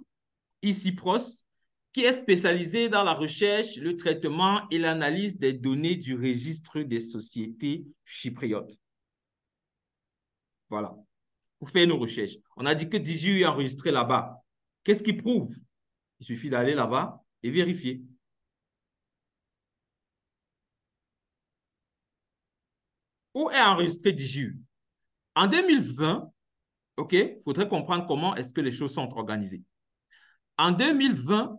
ICIPROS, qui est spécialisé dans la recherche, le traitement et l'analyse des données du registre des sociétés chypriotes. Voilà. Pour faire nos recherches. On a dit que Diju est enregistré là-bas. Qu'est-ce qui prouve? Il suffit d'aller là-bas et vérifier. Où est enregistré Diju? En 2020, OK, il faudrait comprendre comment est-ce que les choses sont organisées. En 2020,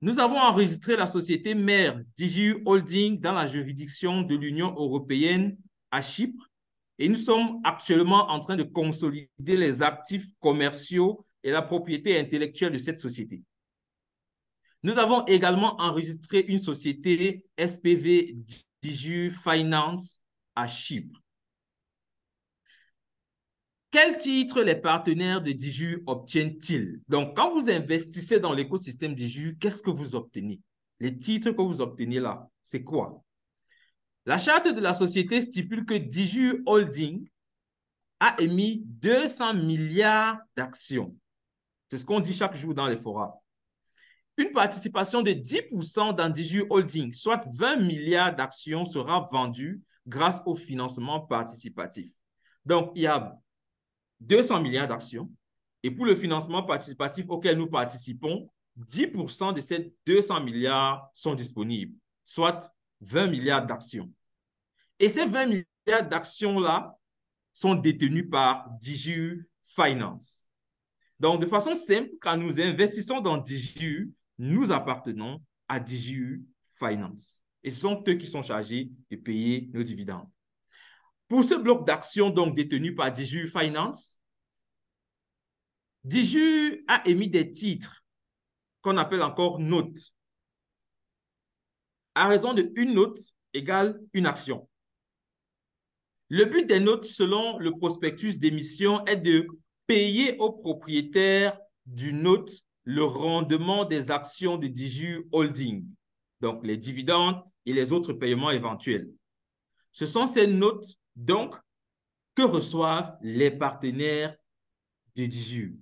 nous avons enregistré la société mère Diju Holding dans la juridiction de l'Union européenne à Chypre et nous sommes actuellement en train de consolider les actifs commerciaux et la propriété intellectuelle de cette société. Nous avons également enregistré une société SPV Diju Finance à Chypre. Quels titres les partenaires de Diju obtiennent-ils? Donc, quand vous investissez dans l'écosystème Diju, qu'est-ce que vous obtenez? Les titres que vous obtenez là, c'est quoi? La charte de la société stipule que Diju Holding a émis 200 milliards d'actions. C'est ce qu'on dit chaque jour dans les forums. Une participation de 10% dans Diju Holding, soit 20 milliards d'actions, sera vendue grâce au financement participatif. Donc, il y a 200 milliards d'actions et pour le financement participatif auquel nous participons, 10% de ces 200 milliards sont disponibles, soit 20 milliards d'actions. Et ces 20 milliards d'actions-là sont détenues par Diju Finance. Donc, de façon simple, quand nous investissons dans Diju, nous appartenons à Diju Finance. Et ce sont eux qui sont chargés de payer nos dividendes. Pour ce bloc d'actions donc détenu par Diju Finance, Diju a émis des titres qu'on appelle encore notes. À raison de une note égale une action. Le but des notes, selon le prospectus d'émission, est de payer aux propriétaires du note le rendement des actions de Diju Holding, donc les dividendes et les autres paiements éventuels. Ce sont ces notes, donc, que reçoivent les partenaires de Diju.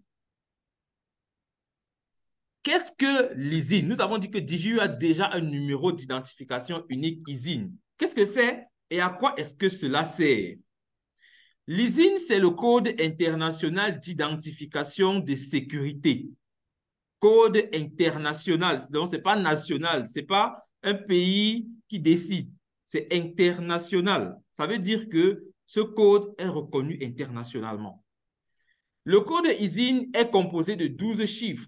Qu'est-ce que l'ISIN? Nous avons dit que Diju a déjà un numéro d'identification unique ISIN. Qu'est-ce que c'est et à quoi est-ce que cela sert? L'ISIN, c'est le code international d'identification de sécurité. Code international, donc ce n'est pas national, ce n'est pas un pays qui décide, c'est international. Ça veut dire que ce code est reconnu internationalement. Le code ISIN est composé de 12 chiffres.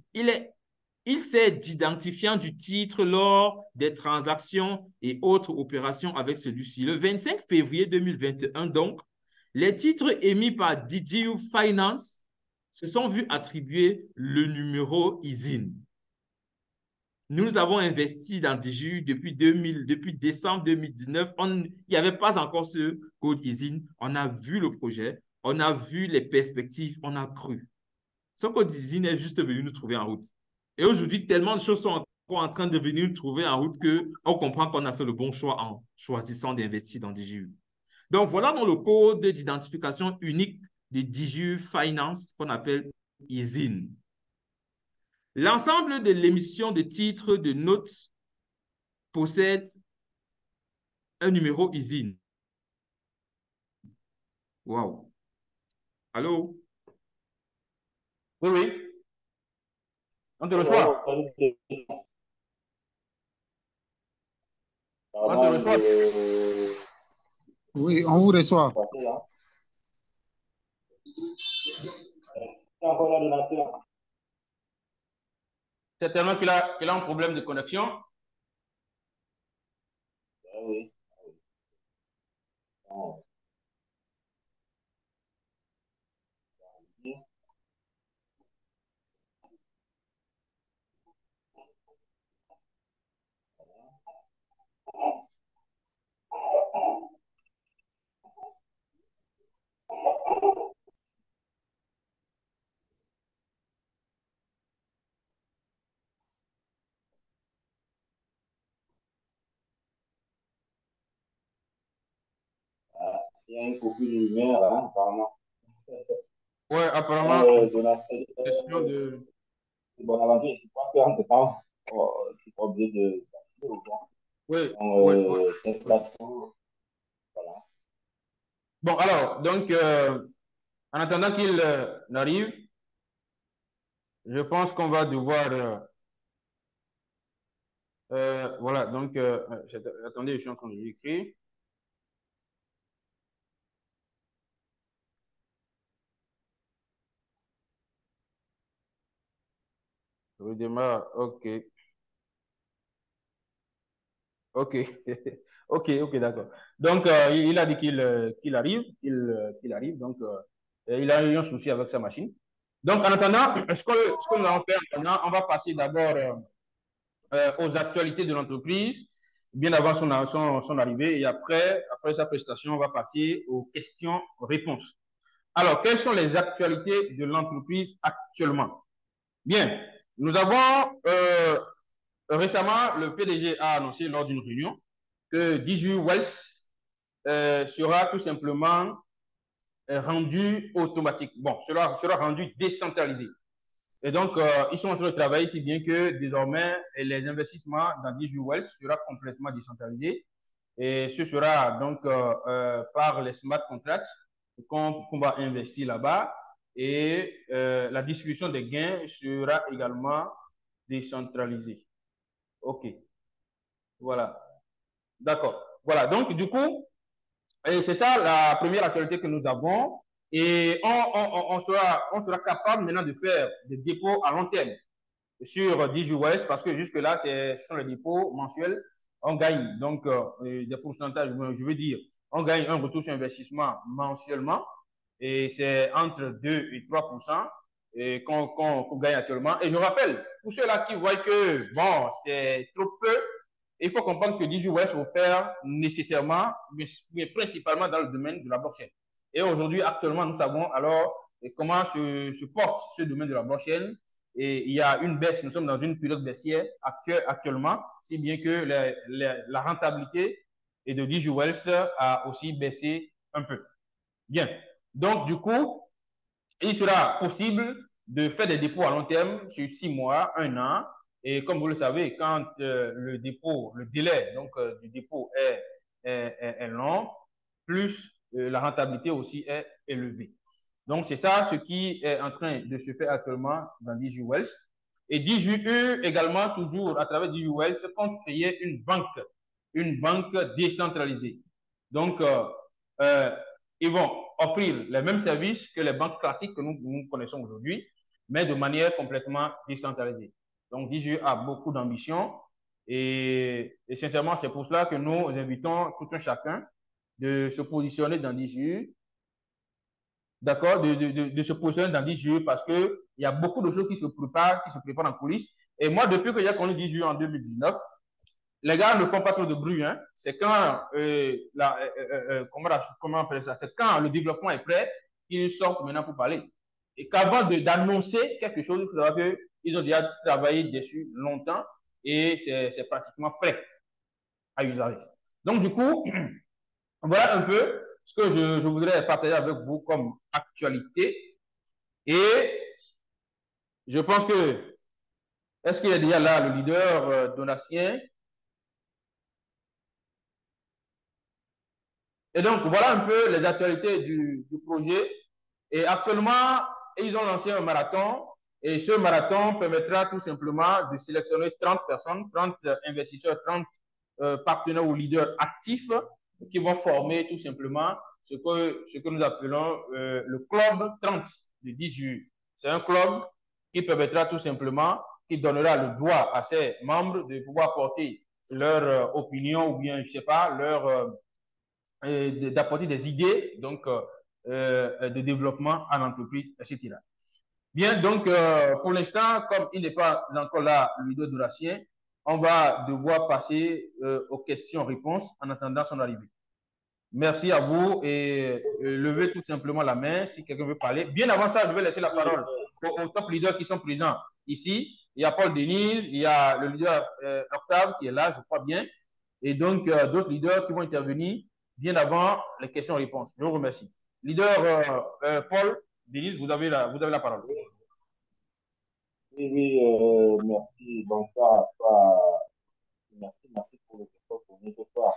Il sert d'identifiant du titre lors des transactions et autres opérations avec celui-ci. Le 25 février 2021, donc, les titres émis par Diju Finance se sont vus attribuer le numéro ISIN. Nous avons investi dans Diju depuis décembre 2019. Il n'y avait pas encore ce code ISIN. On a vu le projet, on a vu les perspectives, on a cru. Ce code ISIN est juste venu nous trouver en route. Et aujourd'hui, tellement de choses sont en train de venir nous trouver en route qu'on comprend qu'on a fait le bon choix en choisissant d'investir dans Diju. Donc, voilà dans le code d'identification unique de Diju Finance qu'on appelle ISIN. L'ensemble de l'émission de titres de notes possède un numéro ISIN. Waouh. Allô? Oui, oui, on te reçoit. On te reçoit. Oui, on vous reçoit. Certainement qu'il a un problème de connexion. Il y a une coupure de lumière, hein, apparemment. Ouais, apparemment, question de. Bonaventure, je crois qu'entre temps, je suis pas obligé de. Oui, oui, oui. C'est pas tout. Voilà. Bon, alors, donc, en attendant qu'il n'arrive, je pense qu'on va devoir. Voilà, donc, attendez, je suis en train de l'écrire. Je redémarre, ok. Ok, ok, d'accord. Donc, il a dit qu'il arrive, qu'il arrive. Donc, il a eu un souci avec sa machine. Donc, en attendant, ce que nous allons faire maintenant, on va passer d'abord aux actualités de l'entreprise, bien avant son arrivée. Et après sa prestation, on va passer aux questions-réponses. Alors, quelles sont les actualités de l'entreprise actuellement? Bien, nous avons récemment, le PDG a annoncé lors d'une réunion que 18 Wells sera tout simplement rendu automatique. Bon, sera rendu décentralisé. Et donc, ils sont en train de travailler si bien que désormais, les investissements dans 18 Wells sera complètement décentralisé. Et ce sera donc par les smart contracts qu'on va investir là-bas. Et la distribution des gains sera également décentralisée. OK. Voilà. D'accord. Voilà. Donc, du coup, c'est ça la première actualité que nous avons. Et on sera capable maintenant de faire des dépôts à long terme sur DigiWest parce que jusque-là, ce sont les dépôts mensuels. On gagne donc des pourcentages, je veux dire, on gagne un retour sur investissement mensuellement et c'est entre 2 et 3% qu'on gagne actuellement. Et je rappelle, pour ceux-là qui voient que, bon, c'est trop peu, il faut comprendre que DigiWest opère nécessairement, mais principalement dans le domaine de la blockchain. Et aujourd'hui, actuellement, nous savons alors comment se porte ce domaine de la blockchain. Et il y a une baisse, nous sommes dans une période baissière actuellement, si bien que la rentabilité et de DigiWells a aussi baissé un peu. Bien. Donc, du coup, il sera possible de faire des dépôts à long terme sur 6 mois, 1 an. Et comme vous le savez, quand le délai donc, du dépôt est long, plus la rentabilité aussi est élevée. Donc, c'est ça ce qui est en train de se faire actuellement dans DigiWells. Et DigiU également, toujours à travers DigiWells, compte créer une banque décentralisée. Donc, ils vont offrir les mêmes services que les banques classiques que nous connaissons aujourd'hui, mais de manière complètement décentralisée. Donc, DigiU a beaucoup d'ambition et sincèrement, c'est pour cela que nous invitons tout un chacun de se positionner dans DigiU, d'accord, de se positionner dans DigiU parce qu'il y a beaucoup de choses qui se préparent en coulisses. Et moi, depuis que j'ai connu DigiU en 2019, les gars ne font pas trop de bruit. Hein. C'est quand, comment on appelle ça? C'est quand le développement est prêt qu'ils sortent maintenant pour parler. Et qu'avant d'annoncer quelque chose, il faut savoir qu'ils ont déjà travaillé dessus longtemps et c'est pratiquement prêt à usage. Donc, du coup, voilà un peu ce que je voudrais partager avec vous comme actualité. Et je pense que, est-ce qu'il y a déjà là le leader, Donatien? Et donc, voilà un peu les actualités du projet. Et actuellement, ils ont lancé un marathon. Et ce marathon permettra tout simplement de sélectionner 30 personnes, 30 investisseurs, 30 partenaires ou leaders actifs qui vont former tout simplement ce que nous appelons le club 30 de 10 juillet. C'est un club qui permettra tout simplement, qui donnera le droit à ses membres de pouvoir porter leur opinion ou bien, je ne sais pas, leur d'apporter des idées donc, de développement en entreprise, etc. Bien, donc pour l'instant, comme il n'est pas encore là, le leader Doratien, on va devoir passer aux questions-réponses en attendant son arrivée. Merci à vous et levez tout simplement la main si quelqu'un veut parler. Bien avant ça, je vais laisser la parole aux top leaders qui sont présents ici. Il y a Paul Denise, il y a le leader Octave qui est là, je crois bien, et donc d'autres leaders qui vont intervenir bien avant les questions-réponses. Je vous remercie. Leader Paul Denise, vous avez la parole. Oui, oui, merci. Bonsoir. Merci pour le effort fourni ce soir.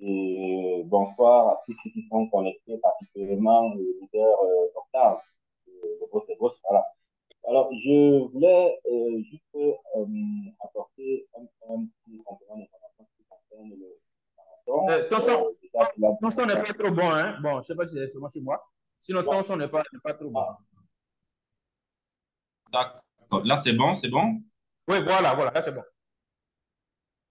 Et bonsoir à tous ceux qui sont connectés, particulièrement le leader Octave, le boss, voilà. Alors, je voulais juste apporter un petit complément d'information qui concerne le marathon. Ton son n'est pas trop bon, hein? Bon, je ne sais pas si c'est seulement chez moi. Sinon, ton son n'est pas trop bon. D'accord. Là, c'est bon, c'est bon? Oui, voilà, là, c'est bon.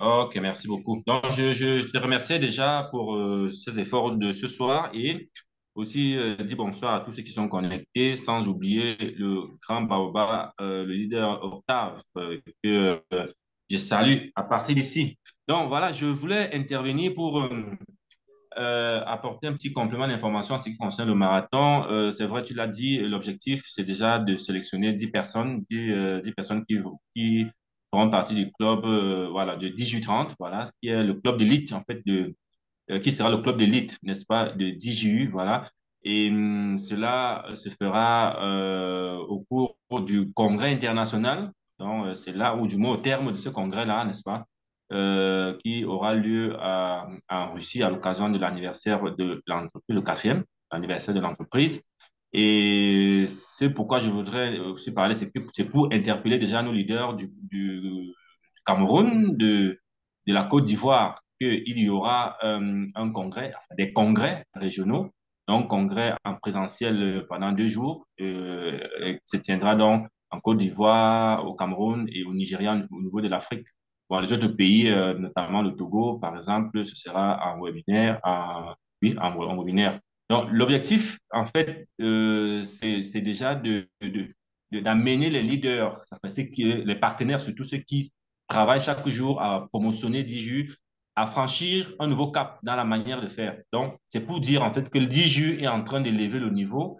Ok, merci beaucoup. Donc, je te remercie déjà pour ces efforts de ce soir et aussi dis bonsoir à tous ceux qui sont connectés, sans oublier le grand Baoba, le leader Octave, que je salue à partir d'ici. Donc, voilà, je voulais intervenir pour apporter un petit complément d'information en ce qui concerne le marathon. C'est vrai, tu l'as dit, l'objectif, c'est déjà de sélectionner 10 personnes, 10 personnes qui feront partie du club voilà, de 18-30, voilà, qui est le club d'élite, en fait, qui sera le club d'élite, n'est-ce pas, de 10 voilà. Et cela se fera au cours du congrès international. Donc, c'est là, ou du moins au terme de ce congrès-là, n'est-ce pas, qui aura lieu en Russie à l'occasion de l'anniversaire de l'entreprise, le 4e anniversaire de l'entreprise. Et c'est pourquoi je voudrais aussi parler, c'est pour interpeller déjà nos leaders du Cameroun, de la Côte d'Ivoire, qu'il y aura un congrès, enfin, des congrès régionaux, donc congrès en présentiel pendant 2 jours, se tiendra donc en Côte d'Ivoire, au Cameroun et au Nigeria au niveau de l'Afrique. Bon, les autres pays, notamment le Togo, par exemple, ce sera en webinaire, oui, en webinaire. Donc, l'objectif, en fait, c'est déjà d'amener les leaders, c'est que les partenaires, surtout ceux qui travaillent chaque jour à promotionner DIJU, à franchir un nouveau cap dans la manière de faire. Donc, c'est pour dire, en fait, que le DIJU est en train d'élever le niveau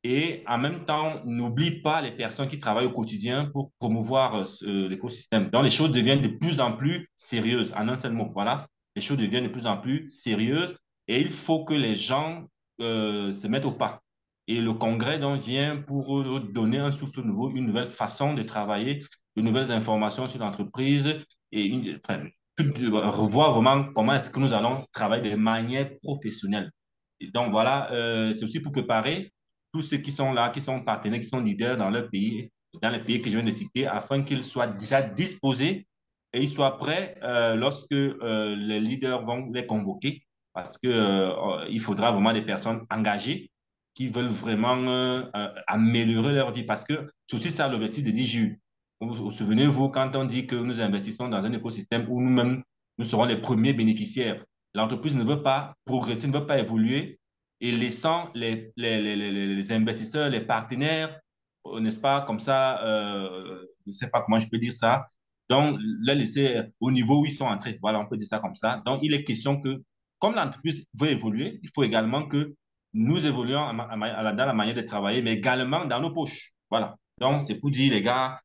et en même temps, n'oublie pas les personnes qui travaillent au quotidien pour promouvoir l'écosystème. Donc, les choses deviennent de plus en plus sérieuses, en un seul mot. Voilà, les choses deviennent de plus en plus sérieuses et il faut que les gens se mettent au pas. Et le congrès donc vient pour donner un souffle nouveau, une nouvelle façon de travailler, de nouvelles informations sur l'entreprise et enfin, revoir vraiment comment est-ce que nous allons travailler de manière professionnelle. Et donc voilà, c'est aussi pour préparer tous ceux qui sont là, qui sont partenaires, qui sont leaders dans leur pays, dans les pays que je viens de citer, afin qu'ils soient déjà disposés et ils soient prêts lorsque les leaders vont les convoquer, parce que il faudra vraiment des personnes engagées qui veulent vraiment améliorer leur vie, parce que c'est aussi ça l'objectif de DJU. Vous souvenez-vous, quand on dit que nous investissons dans un écosystème où nous-mêmes, nous serons les premiers bénéficiaires, l'entreprise ne veut pas progresser, ne veut pas évoluer et laissant les investisseurs, les partenaires, n'est-ce pas, comme ça, je ne sais pas comment je peux dire ça, donc les laisser au niveau où ils sont entrés. Voilà, on peut dire ça comme ça. Donc, il est question que, comme l'entreprise veut évoluer, il faut également que nous évoluions dans la manière de travailler, mais également dans nos poches. Voilà. Donc, c'est pour dire, les gars,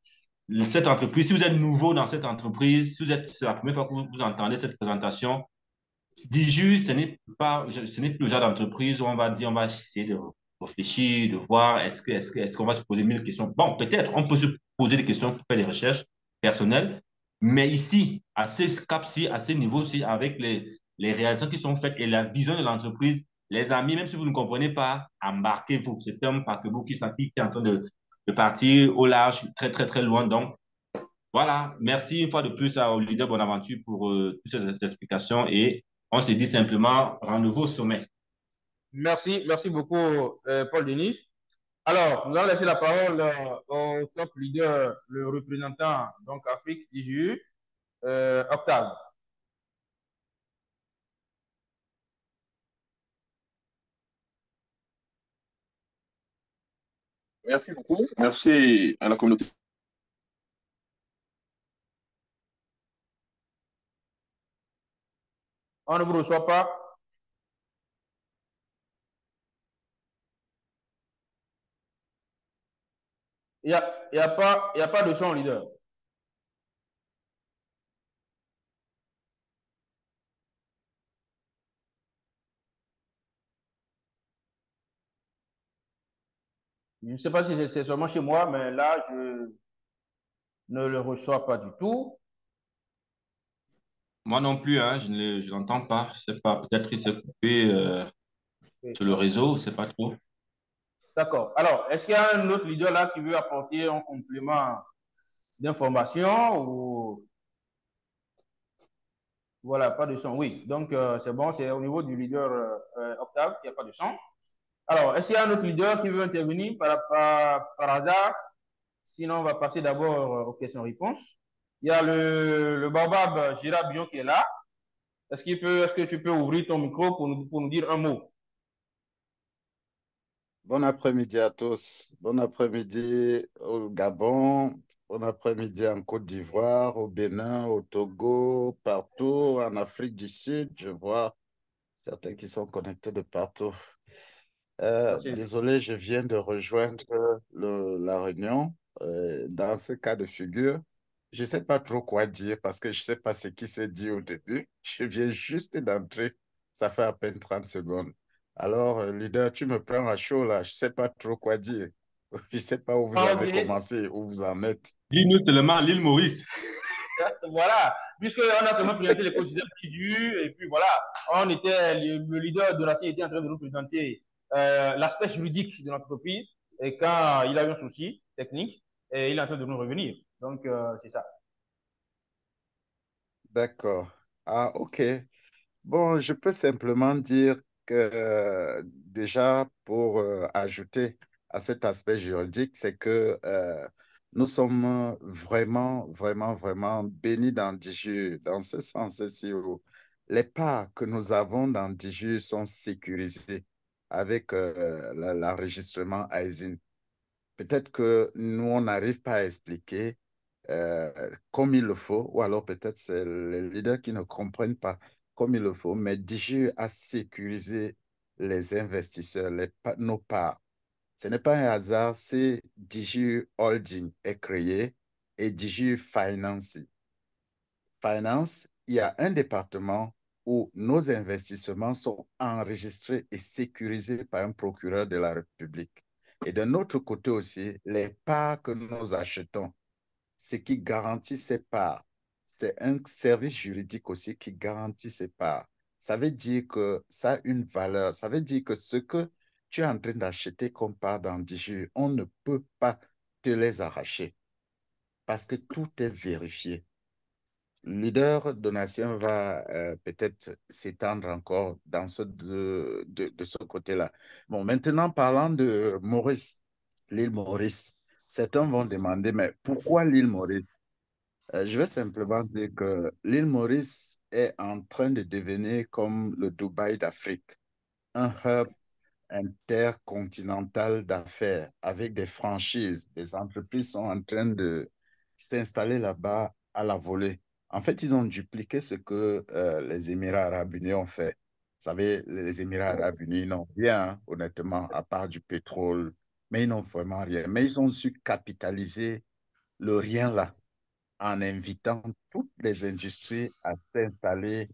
cette entreprise, si vous êtes nouveau dans cette entreprise, si c'est la première fois que vous entendez cette présentation, DIJU, ce n'est plus le genre d'entreprise où on va dire, on va essayer de réfléchir, de voir, est-ce qu'on va se poser 1000 questions. Bon, peut-être, on peut se poser des questions pour faire des recherches personnelles, mais ici, à ce cap-ci, à ce niveau-ci, avec les réalisations qui sont faites et la vision de l'entreprise. Les amis, même si vous ne comprenez pas, embarquez-vous. C'est un paquebot qui est en train de partir au large, très, très, très loin. Donc, voilà. Merci une fois de plus au leader Bonaventure pour toutes ces explications et on se dit simplement rendez-vous au sommet. Merci beaucoup, Paul Denis. Alors, nous allons laisser la parole au top leader, le représentant donc Afrique d'IGU, Octave. Merci beaucoup. Merci à la communauté. On ne vous reçoit pas. Il n'y a pas de son, leader. Je ne sais pas si c'est seulement chez moi, mais là, je ne le reçois pas du tout. Moi non plus, hein, je l'entends pas. Je sais pas, peut-être qu'il s'est coupé sur le réseau, je ne sais pas trop. D'accord. Alors, est-ce qu'il y a un autre leader là qui veut apporter un complément d'information ou... Voilà, pas de son. Oui, donc c'est bon, c'est au niveau du leader Octave qu'il n'y a pas de son. Alors, est-ce qu'il y a un autre leader qui veut intervenir par hasard? Sinon, on va passer d'abord aux questions-réponses. Il y a le baobab Gérard Bion qui est là. Est-ce que tu peux ouvrir ton micro pour nous dire un mot? Bon après-midi à tous. Bon après-midi au Gabon. Bon après-midi en Côte d'Ivoire, au Bénin, au Togo, partout en Afrique du Sud. Je vois certains qui sont connectés de partout. Merci. Désolé, je viens de rejoindre la réunion. Dans ce cas de figure, je ne sais pas trop quoi dire parce que je ne sais pas ce qui s'est dit au début. Je viens juste d'entrer. Ça fait à peine 30 secondes. Alors, leader, tu me prends à chaud là. Je ne sais pas trop quoi dire. Je ne sais pas où vous Ah, avez ok. commencé, où vous en êtes. Dis-nous seulement l'île Maurice. Voilà, puisqu'on a seulement présenté l'écosystème TIGU, et puis voilà, le leader de la CIE était en train de nous présenter l'aspect juridique de l'entreprise, et quand il a eu un souci technique, et il est en train de nous revenir. Donc, c'est ça. D'accord. Ah, ok. Bon, je peux simplement dire que déjà pour ajouter à cet aspect juridique, c'est que nous sommes vraiment, vraiment, vraiment bénis dans DIGU, dans ce sens-ci où les parts que nous avons dans DIGU sont sécurisées avec l'enregistrement ISIN. Peut-être que nous, on n'arrive pas à expliquer comme il le faut, ou alors peut-être c'est les leaders qui ne comprennent pas comme il le faut, mais DIGI a sécurisé les investisseurs, nos parts. Ce n'est pas un hasard si DIGI Holding est créé et DIGI Finance. Finance, il y a un département où nos investissements sont enregistrés et sécurisés par un procureur de la République. Et de notre côté aussi, les parts que nous achetons, ce qui garantit ces parts, c'est un service juridique aussi qui garantit ces parts. Ça veut dire que ça a une valeur. Ça veut dire que ce que tu es en train d'acheter comme part dans DIGI, on ne peut pas te les arracher parce que tout est vérifié. Leader Donatien va peut-être s'étendre encore dans de ce côté-là. Bon, maintenant, parlant de Maurice, l'île Maurice, certains vont demander, mais pourquoi l'île Maurice? Je vais simplement dire que l'île Maurice est en train de devenir comme le Dubaï d'Afrique, un hub intercontinental d'affaires avec des franchises. Des entreprises sont en train de s'installer là-bas à la volée. En fait, ils ont dupliqué ce que les Émirats arabes unis ont fait. Vous savez, les Émirats arabes unis n'ont rien, hein, honnêtement, à part du pétrole, mais ils n'ont vraiment rien. Mais ils ont su capitaliser le rien là en invitant toutes les industries à s'installer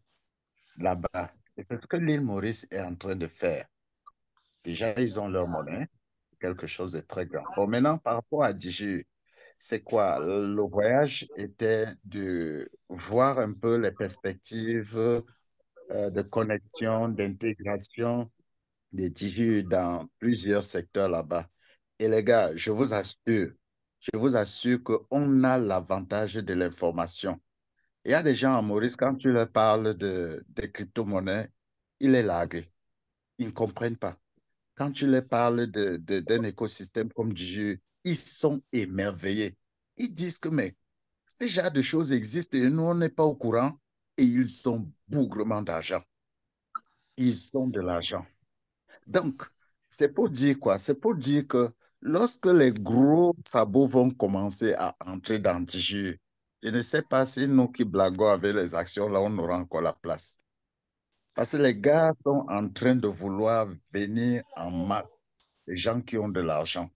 là-bas. Et c'est ce que l'île Maurice est en train de faire. Déjà, ils ont leur monnaie, quelque chose de très grand. Bon, maintenant, par rapport à Digi, c'est quoi? Le voyage était de voir un peu les perspectives de connexion, d'intégration des Digi dans plusieurs secteurs là-bas. Et les gars, je vous assure qu'on a l'avantage de l'information. Il y a des gens à Maurice, quand tu leur parles des crypto-monnaies, ils est largués. Ils ne comprennent pas. Quand tu leur parles d'un écosystème comme Digi, ils sont émerveillés. Ils disent que, mais ce genre de choses existent et nous, on n'est pas au courant. Et ils ont bougrement d'argent. Ils ont de l'argent. Donc, c'est pour dire quoi? C'est pour dire que lorsque les gros sabots vont commencer à entrer dans Digi, je ne sais pas si nous qui blaguons avec les actions, là, on aura encore la place. Parce que les gars sont en train de vouloir venir en masse, les gens qui ont de l'argent.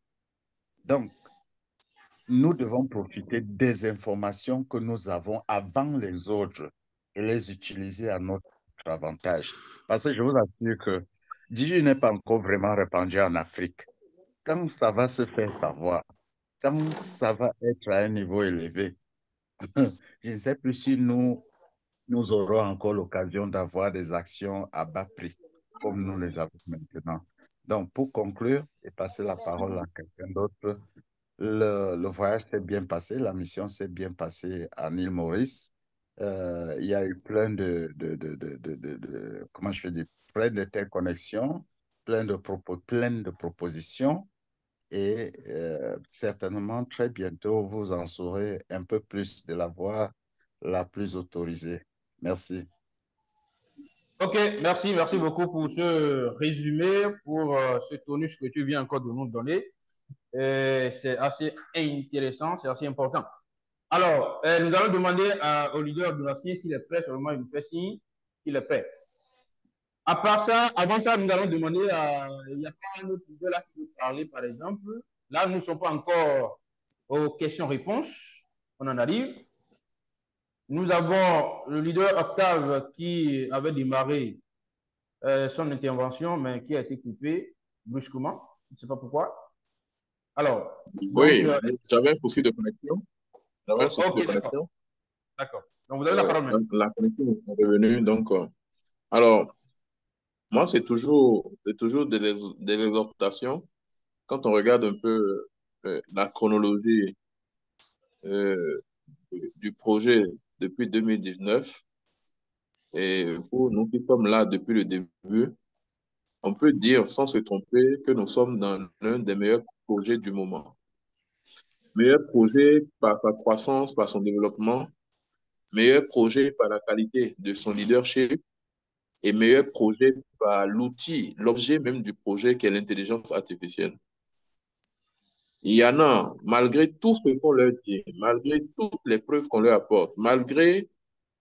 Donc, nous devons profiter des informations que nous avons avant les autres et les utiliser à notre avantage. Parce que je vous assure que Digi n'est pas encore vraiment répandu en Afrique. Quand ça va se faire savoir, quand ça va être à un niveau élevé, je ne sais plus si nous aurons encore l'occasion d'avoir des actions à bas prix, comme nous les avons maintenant. Donc, pour conclure et passer la parole à quelqu'un d'autre, le voyage s'est bien passé, la mission s'est bien passée à l'île Maurice. Il y a eu plein comment je fais dire, plein d'interconnexions, plein de propositions. Et certainement, très bientôt, vous en saurez un peu plus de la voie la plus autorisée. Merci. Ok, merci beaucoup pour ce résumé, pour ce tonus que tu viens encore de nous donner. C'est assez intéressant, c'est assez important. Alors, nous allons demander au leader de la science s'il est prêt, seulement il nous fait signe qu'il est prêt. À part ça, avant ça, nous allons demander il n'y a pas un autre leader là qui veut parler, par exemple. Là, nous ne sommes pas encore aux questions-réponses. On en arrive. Nous avons le leader Octave qui avait démarré son intervention, mais qui a été coupé brusquement. Je ne sais pas pourquoi. Alors, Oui, j'avais un souci de connexion. J'avais un souci de ok, connexion. d'accord. Donc, vous avez la parole maintenant. La connexion est revenue. Donc, alors, moi, c'est toujours des exhortations. Quand on regarde un peu la chronologie euh, du projet depuis 2019, et pour nous qui sommes là depuis le début, on peut dire sans se tromper que nous sommes dans l'un des meilleurs projets du moment. Meilleur projet par sa croissance, par son développement, meilleur projet par la qualité de son leadership et meilleur projet par l'outil, l'objet même du projet qui est l'intelligence artificielle. Il y en a, malgré tout ce qu'on leur dit, malgré toutes les preuves qu'on leur apporte, malgré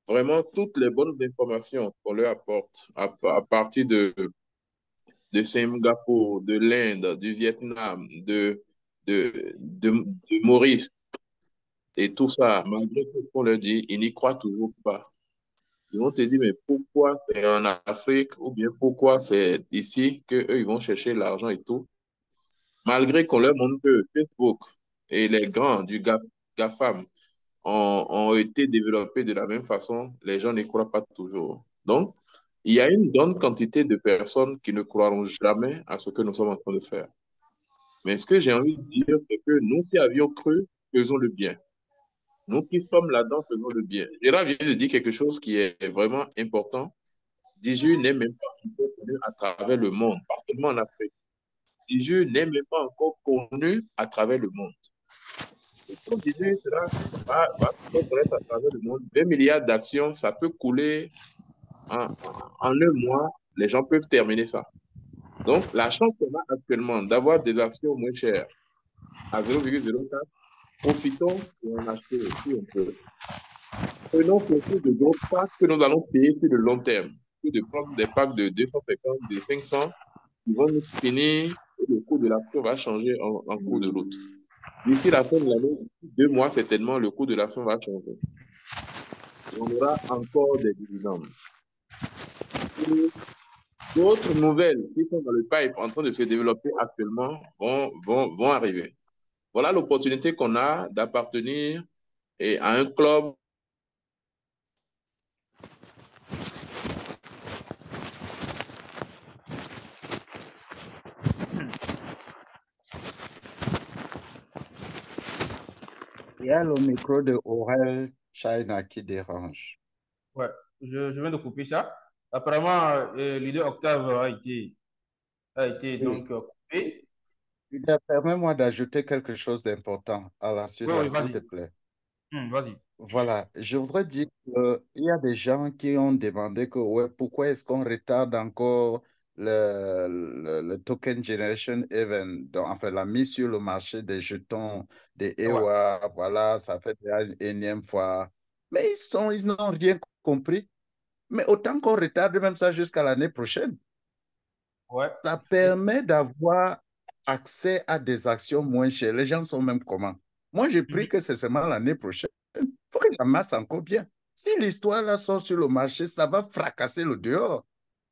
vraiment toutes les bonnes informations qu'on leur apporte à partir de Singapour, de l'Inde, du Vietnam, de Maurice et tout ça, malgré tout ce qu'on leur dit, ils n'y croient toujours pas. Ils vont te dire, mais pourquoi c'est en Afrique ou bien pourquoi c'est ici qu'eux, ils vont chercher l'argent et tout. Malgré qu'on leur montre que Facebook et les grands du GAFAM ont été développés de la même façon, les gens n'y croient pas toujours. Donc, il y a une grande quantité de personnes qui ne croiront jamais à ce que nous sommes en train de faire. Mais ce que j'ai envie de dire, c'est que nous qui avions cru, faisons le bien. Nous qui sommes là-dedans, faisons le bien. Gérard vient de dire quelque chose qui est vraiment important. Diju n'est même pas encore connu à travers le monde, pas seulement en Afrique. Diju n'est même pas encore connu à travers le monde. Et quand Diju va se connaître à travers le monde, 2 milliards d'actions, ça peut couler en un mois, les gens peuvent terminer ça. Donc, la chance qu'on a actuellement d'avoir des actions moins chères à 0,04, profitons et en acheter si on peut. Prenons surtout de gros packs que nous allons payer sur le long terme, que de prendre des packs de 250, de 500, qui vont nous finir et le coût de l'action va changer en cours de route. D'ici la fin de l'année, 2 mois, certainement, le coût de l'action va changer. Et on aura encore des dividendes. D'autres nouvelles qui sont dans le pipe en train de se développer actuellement vont arriver. Voilà l'opportunité qu'on a d'appartenir à un club Il y a le micro de Aurel China qui dérange. Ouais, je viens de couper ça. Apparemment, leader Octave a été Oui. donc coupé. Permets-moi d'ajouter quelque chose d'important à la suite, Oui, là, oui, s'il vas-y. te plaît. Vas-y. Voilà, je voudrais dire qu'il y a des gens qui ont demandé que ouais, pourquoi est-ce qu'on retarde encore le Token Generation Event, donc, enfin la mise sur le marché des jetons des Ouais, EOA, voilà, ça fait déjà une énième fois. Mais ils n'ont rien compris. Mais autant qu'on retarde même ça jusqu'à l'année prochaine, ouais. ça permet d'avoir accès à des actions moins chères. Les gens sont même comment? Moi, j'ai Mhm. pris que c'est seulement l'année prochaine. Il faut que la masse encore bien. Si l'histoire là sort sur le marché, ça va fracasser le dehors.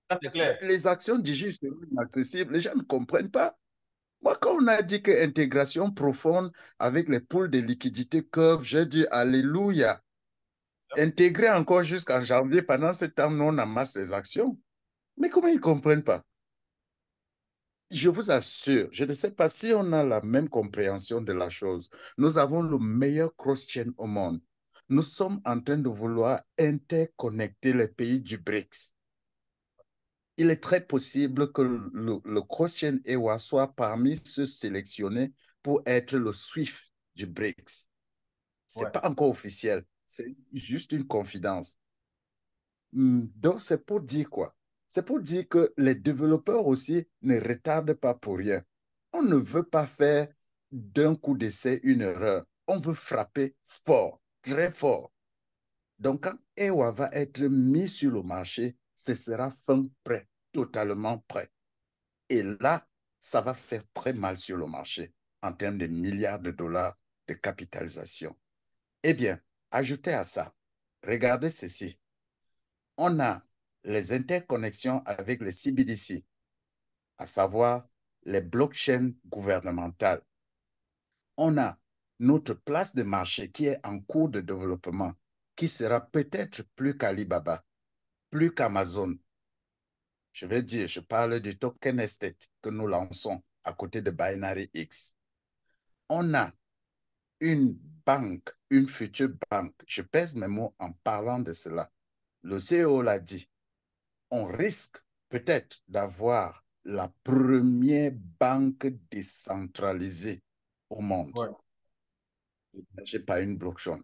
Ça, c'est Mais clair. les actions digitales seront inaccessibles. Les gens ne comprennent pas. Moi, quand on a dit que intégration profonde avec les poules de liquidité curve, j'ai dit Alléluia. Intégrer encore jusqu'en janvier, pendant ce temps, nous, on amasse les actions. Mais comment ils ne comprennent pas? Je vous assure, je ne sais pas si on a la même compréhension de la chose. Nous avons le meilleur cross-chain au monde. Nous sommes en train de vouloir interconnecter les pays du BRICS. Il est très possible que le cross-chain EWA soit parmi ceux sélectionnés pour être le SWIFT du BRICS. Ce n'est Ouais, pas encore officiel, c'est juste une confidence. Donc, c'est pour dire quoi? C'est pour dire que les développeurs aussi ne retardent pas pour rien. On ne veut pas faire d'un coup d'essai une erreur. On veut frapper fort, très fort. Donc, quand EWA va être mis sur le marché, ce sera fin prêt, totalement prêt. Et là, ça va faire très mal sur le marché en termes de milliards de dollars de capitalisation. Eh bien, ajoutez à ça, regardez ceci. On a les interconnexions avec les CBDC, à savoir les blockchains gouvernementales. On a notre place de marché qui est en cours de développement, qui sera peut-être plus qu'Alibaba, plus qu'Amazon. Je vais dire, je parle du token estate que nous lançons à côté de Binary X. On a une banque, une future banque. Je pèse mes mots en parlant de cela. Le CEO l'a dit. On risque peut-être d'avoir la première banque décentralisée au monde. ouais. Je n'ai pas une blockchain.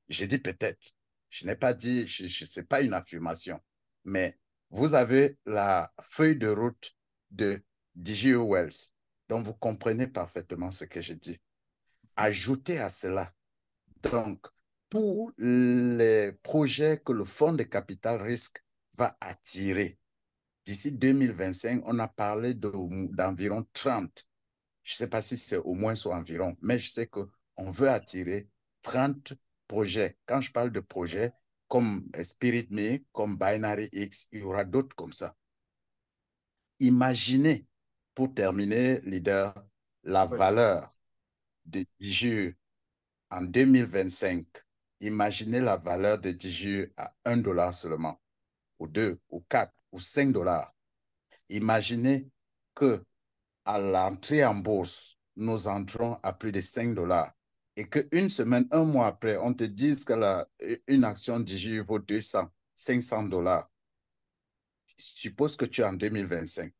J'ai dit peut-être. Je n'ai pas dit, sais pas une affirmation. Mais vous avez la feuille de route de DigiO Wells. Donc, vous comprenez parfaitement ce que je dis. Ajoutez à cela, donc, tous les projets que le fonds de capital risque va attirer. D'ici 2025, on a parlé d'environ 30. Je ne sais pas si c'est au moins ou environ, mais je sais qu'on veut attirer 30 projets. Quand je parle de projets comme Spirit Me, comme Binary X, il y aura d'autres comme ça. Imaginez, pour terminer, leader, la Ouais. valeur de DIGU en 2025. Imaginez la valeur de DIGU à 1 $ seulement, ou 2, ou 4, ou 5 $. Imaginez que à l'entrée en bourse, nous entrons à plus de 5 $ et qu'une semaine, un mois après, on te dise que une action DIGI vaut 200, 500 $. Suppose que tu es en 2025.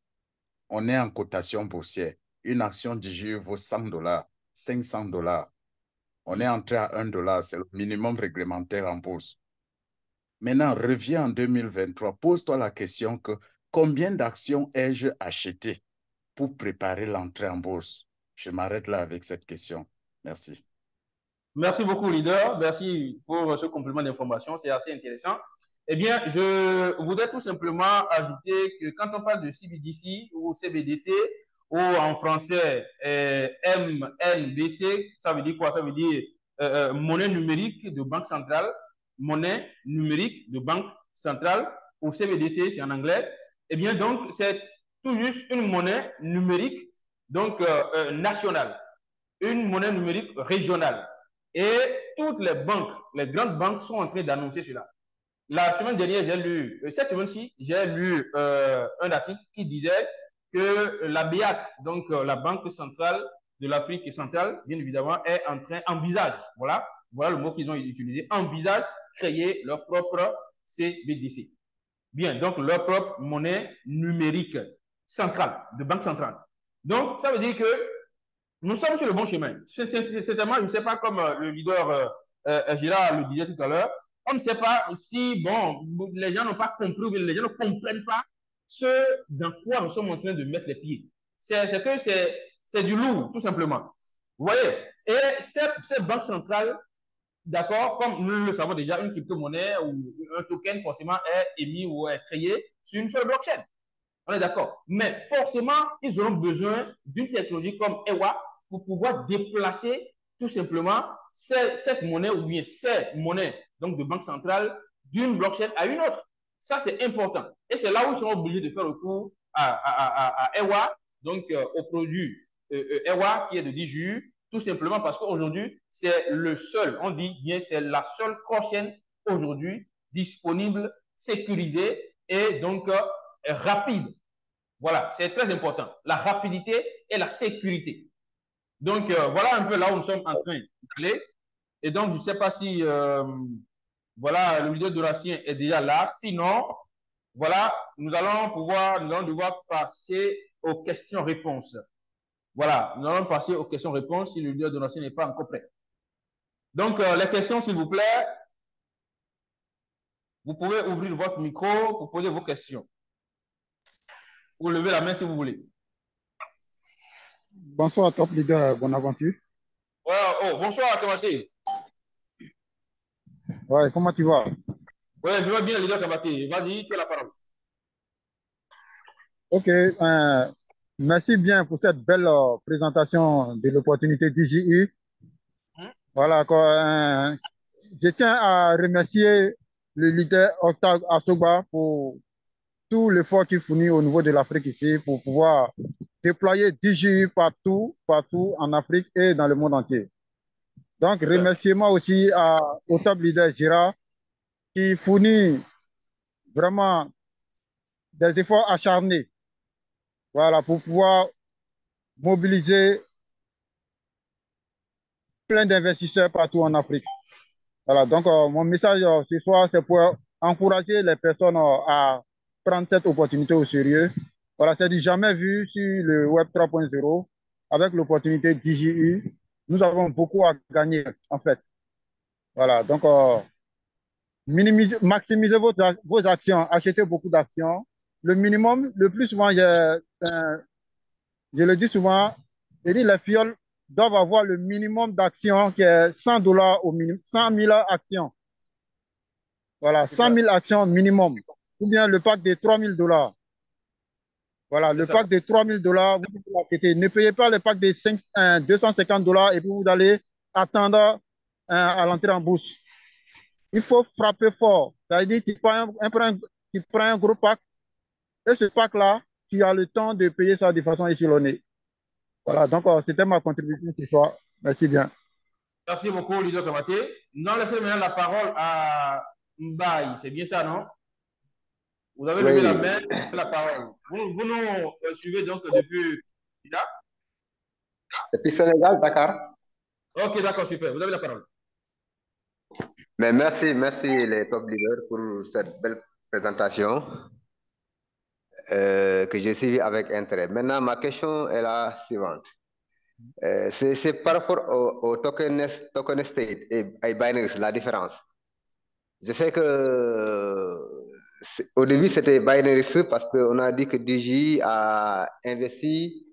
On est en cotation boursière. Une action DIGI vaut 100 $, 500 $. On est entré à 1 $, c'est le minimum réglementaire en bourse. Maintenant, reviens en 2023. Pose-toi la question que combien d'actions ai-je acheté pour préparer l'entrée en bourse? Je m'arrête là avec cette question. Merci. Merci beaucoup, leader. Merci pour ce complément d'information. C'est assez intéressant. Eh bien, je voudrais tout simplement ajouter que quand on parle de CBDC ou CBDC, ou en français MNBC, ça veut dire quoi? Ça veut dire monnaie numérique de banque centrale, monnaie numérique de banque centrale, ou CBDC, c'est en anglais. Eh bien, donc, c'est tout juste une monnaie numérique, donc nationale, une monnaie numérique régionale. Et toutes les banques, les grandes banques sont en train d'annoncer cela. La semaine dernière, cette semaine-ci, j'ai lu un article qui disait que la BIAC, donc la Banque centrale de l'Afrique centrale, bien évidemment, envisage, voilà le mot qu'ils ont utilisé, envisage créer leur propre CBDC. Bien, donc leur propre monnaie numérique centrale, de banque centrale. Donc, ça veut dire que nous sommes sur le bon chemin. Sincèrement, je ne sais pas, comme le leader Gérard le disait tout à l'heure, on ne sait pas si, bon, les gens n'ont pas compris, ou les gens ne comprennent pas ce dans quoi nous sommes en train de mettre les pieds. C'est que c'est du lourd, tout simplement. Vous voyez? Et cette banque centrale, d'accord, comme nous le savons déjà, une crypto-monnaie ou un token forcément est émis ou est créé sur une seule blockchain. On est d'accord. Mais forcément, ils auront besoin d'une technologie comme EWA pour pouvoir déplacer tout simplement cette monnaie ou bien ces monnaies donc de banque centrale d'une blockchain à une autre. Ça, c'est important. Et c'est là où ils seront obligés de faire recours à EWA, donc au produit EWA qui est de 10 jours, tout simplement parce qu'aujourd'hui, c'est le seul, on dit bien, c'est la seule cross-chain aujourd'hui disponible, sécurisée et donc rapide. Voilà, c'est très important. La rapidité et la sécurité. Donc, voilà un peu là où nous sommes en train d'aller. Et donc, je ne sais pas si voilà, le leader Doratien est déjà là. Sinon, voilà, nous allons devoir passer aux questions-réponses. Voilà, nous allons passer aux questions-réponses si le leader Doratien n'est pas encore prêt. Donc, les questions, s'il vous plaît. Vous pouvez ouvrir votre micro pour poser vos questions. Vous levez la main si vous voulez. Bonsoir, Top Leader Bonaventure. Ouais, oh, bonsoir, Kamaté. Ouais, comment tu vas? Ouais, je vais bien, leader Kamaté. Vas-y, tu as la parole. Ok, merci bien pour cette belle présentation de l'opportunité DJU. Voilà, quoi, je tiens à remercier le leader Octave Asogba pour tout l'effort qu'il fournit au niveau de l'Afrique ici pour pouvoir déployer DJU partout en Afrique et dans le monde entier. Donc, remerciement aussi au top leader Gérard qui fournit vraiment des efforts acharnés, voilà, pour pouvoir mobiliser plein d'investisseurs partout en Afrique. Voilà, donc mon message ce soir, c'est pour encourager les personnes à prendre cette opportunité au sérieux. Voilà, c'est du jamais vu sur le Web 3.0 avec l'opportunité DJU. Nous avons beaucoup à gagner, en fait. Voilà, donc maximisez vos actions, achetez beaucoup d'actions. Le minimum, le plus souvent, je le dis souvent, je dis les fioles doivent avoir le minimum d'actions qui est $100 au minimum, 100 000 actions. Voilà, 100 000 actions minimum. Ou bien le pack de $3 000. Voilà, le pack de $3 000, vous pouvez l'acheter. Ne payez pas le pack de $250 et puis vous allez attendre à l'entrée en bourse. Il faut frapper fort. Ça veut dire que tu prends un gros pack et ce pack-là, tu as le temps de payer ça de façon échelonnée. Voilà, donc c'était ma contribution ce soir. Merci bien. Merci beaucoup, leader Kamaté. Nous laissons maintenant la parole à Mbaye. C'est bien ça, non? Vous avez levé la main, la parole. Vous nous suivez donc depuis là? Depuis Sénégal, Dakar. Ok, d'accord, super. Vous avez la parole. Mais merci les top leaders pour cette belle présentation que j'ai suivie avec intérêt. Maintenant, ma question est la suivante. C'est par rapport au token state et Binance, la différence. Je sais que au début, c'était Binance parce qu'on a dit que DJ a investi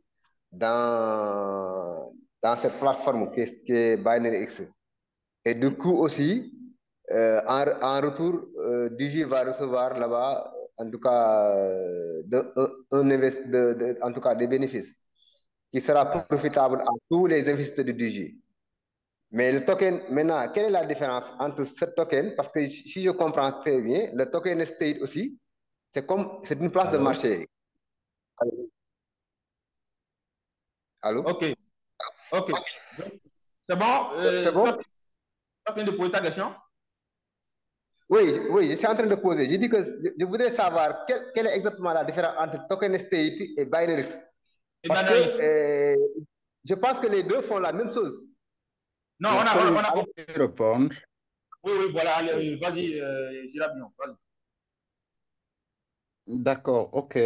dans cette plateforme qui est Binance. Et du coup aussi, en retour, DJ va recevoir là-bas, en tout cas, en tout cas, des bénéfices qui sera profitable à tous les investisseurs de DJ. Mais le token, maintenant, quelle est la différence entre ce token? Parce que si je comprends très bien, le token state aussi, c'est une place de marché. Allô? Ok. C'est bon? C'est bon? Tu as fini de poser ta question? Oui, je suis en train de poser. Je dis que je voudrais savoir quelle est exactement la différence entre token state et Binance. Parce que Je pense que les deux font la même chose. Non, on a compris. Répondre. Oui, oui, voilà. Allez, vas-y, Gérard Bion, vas-y. D'accord, ok.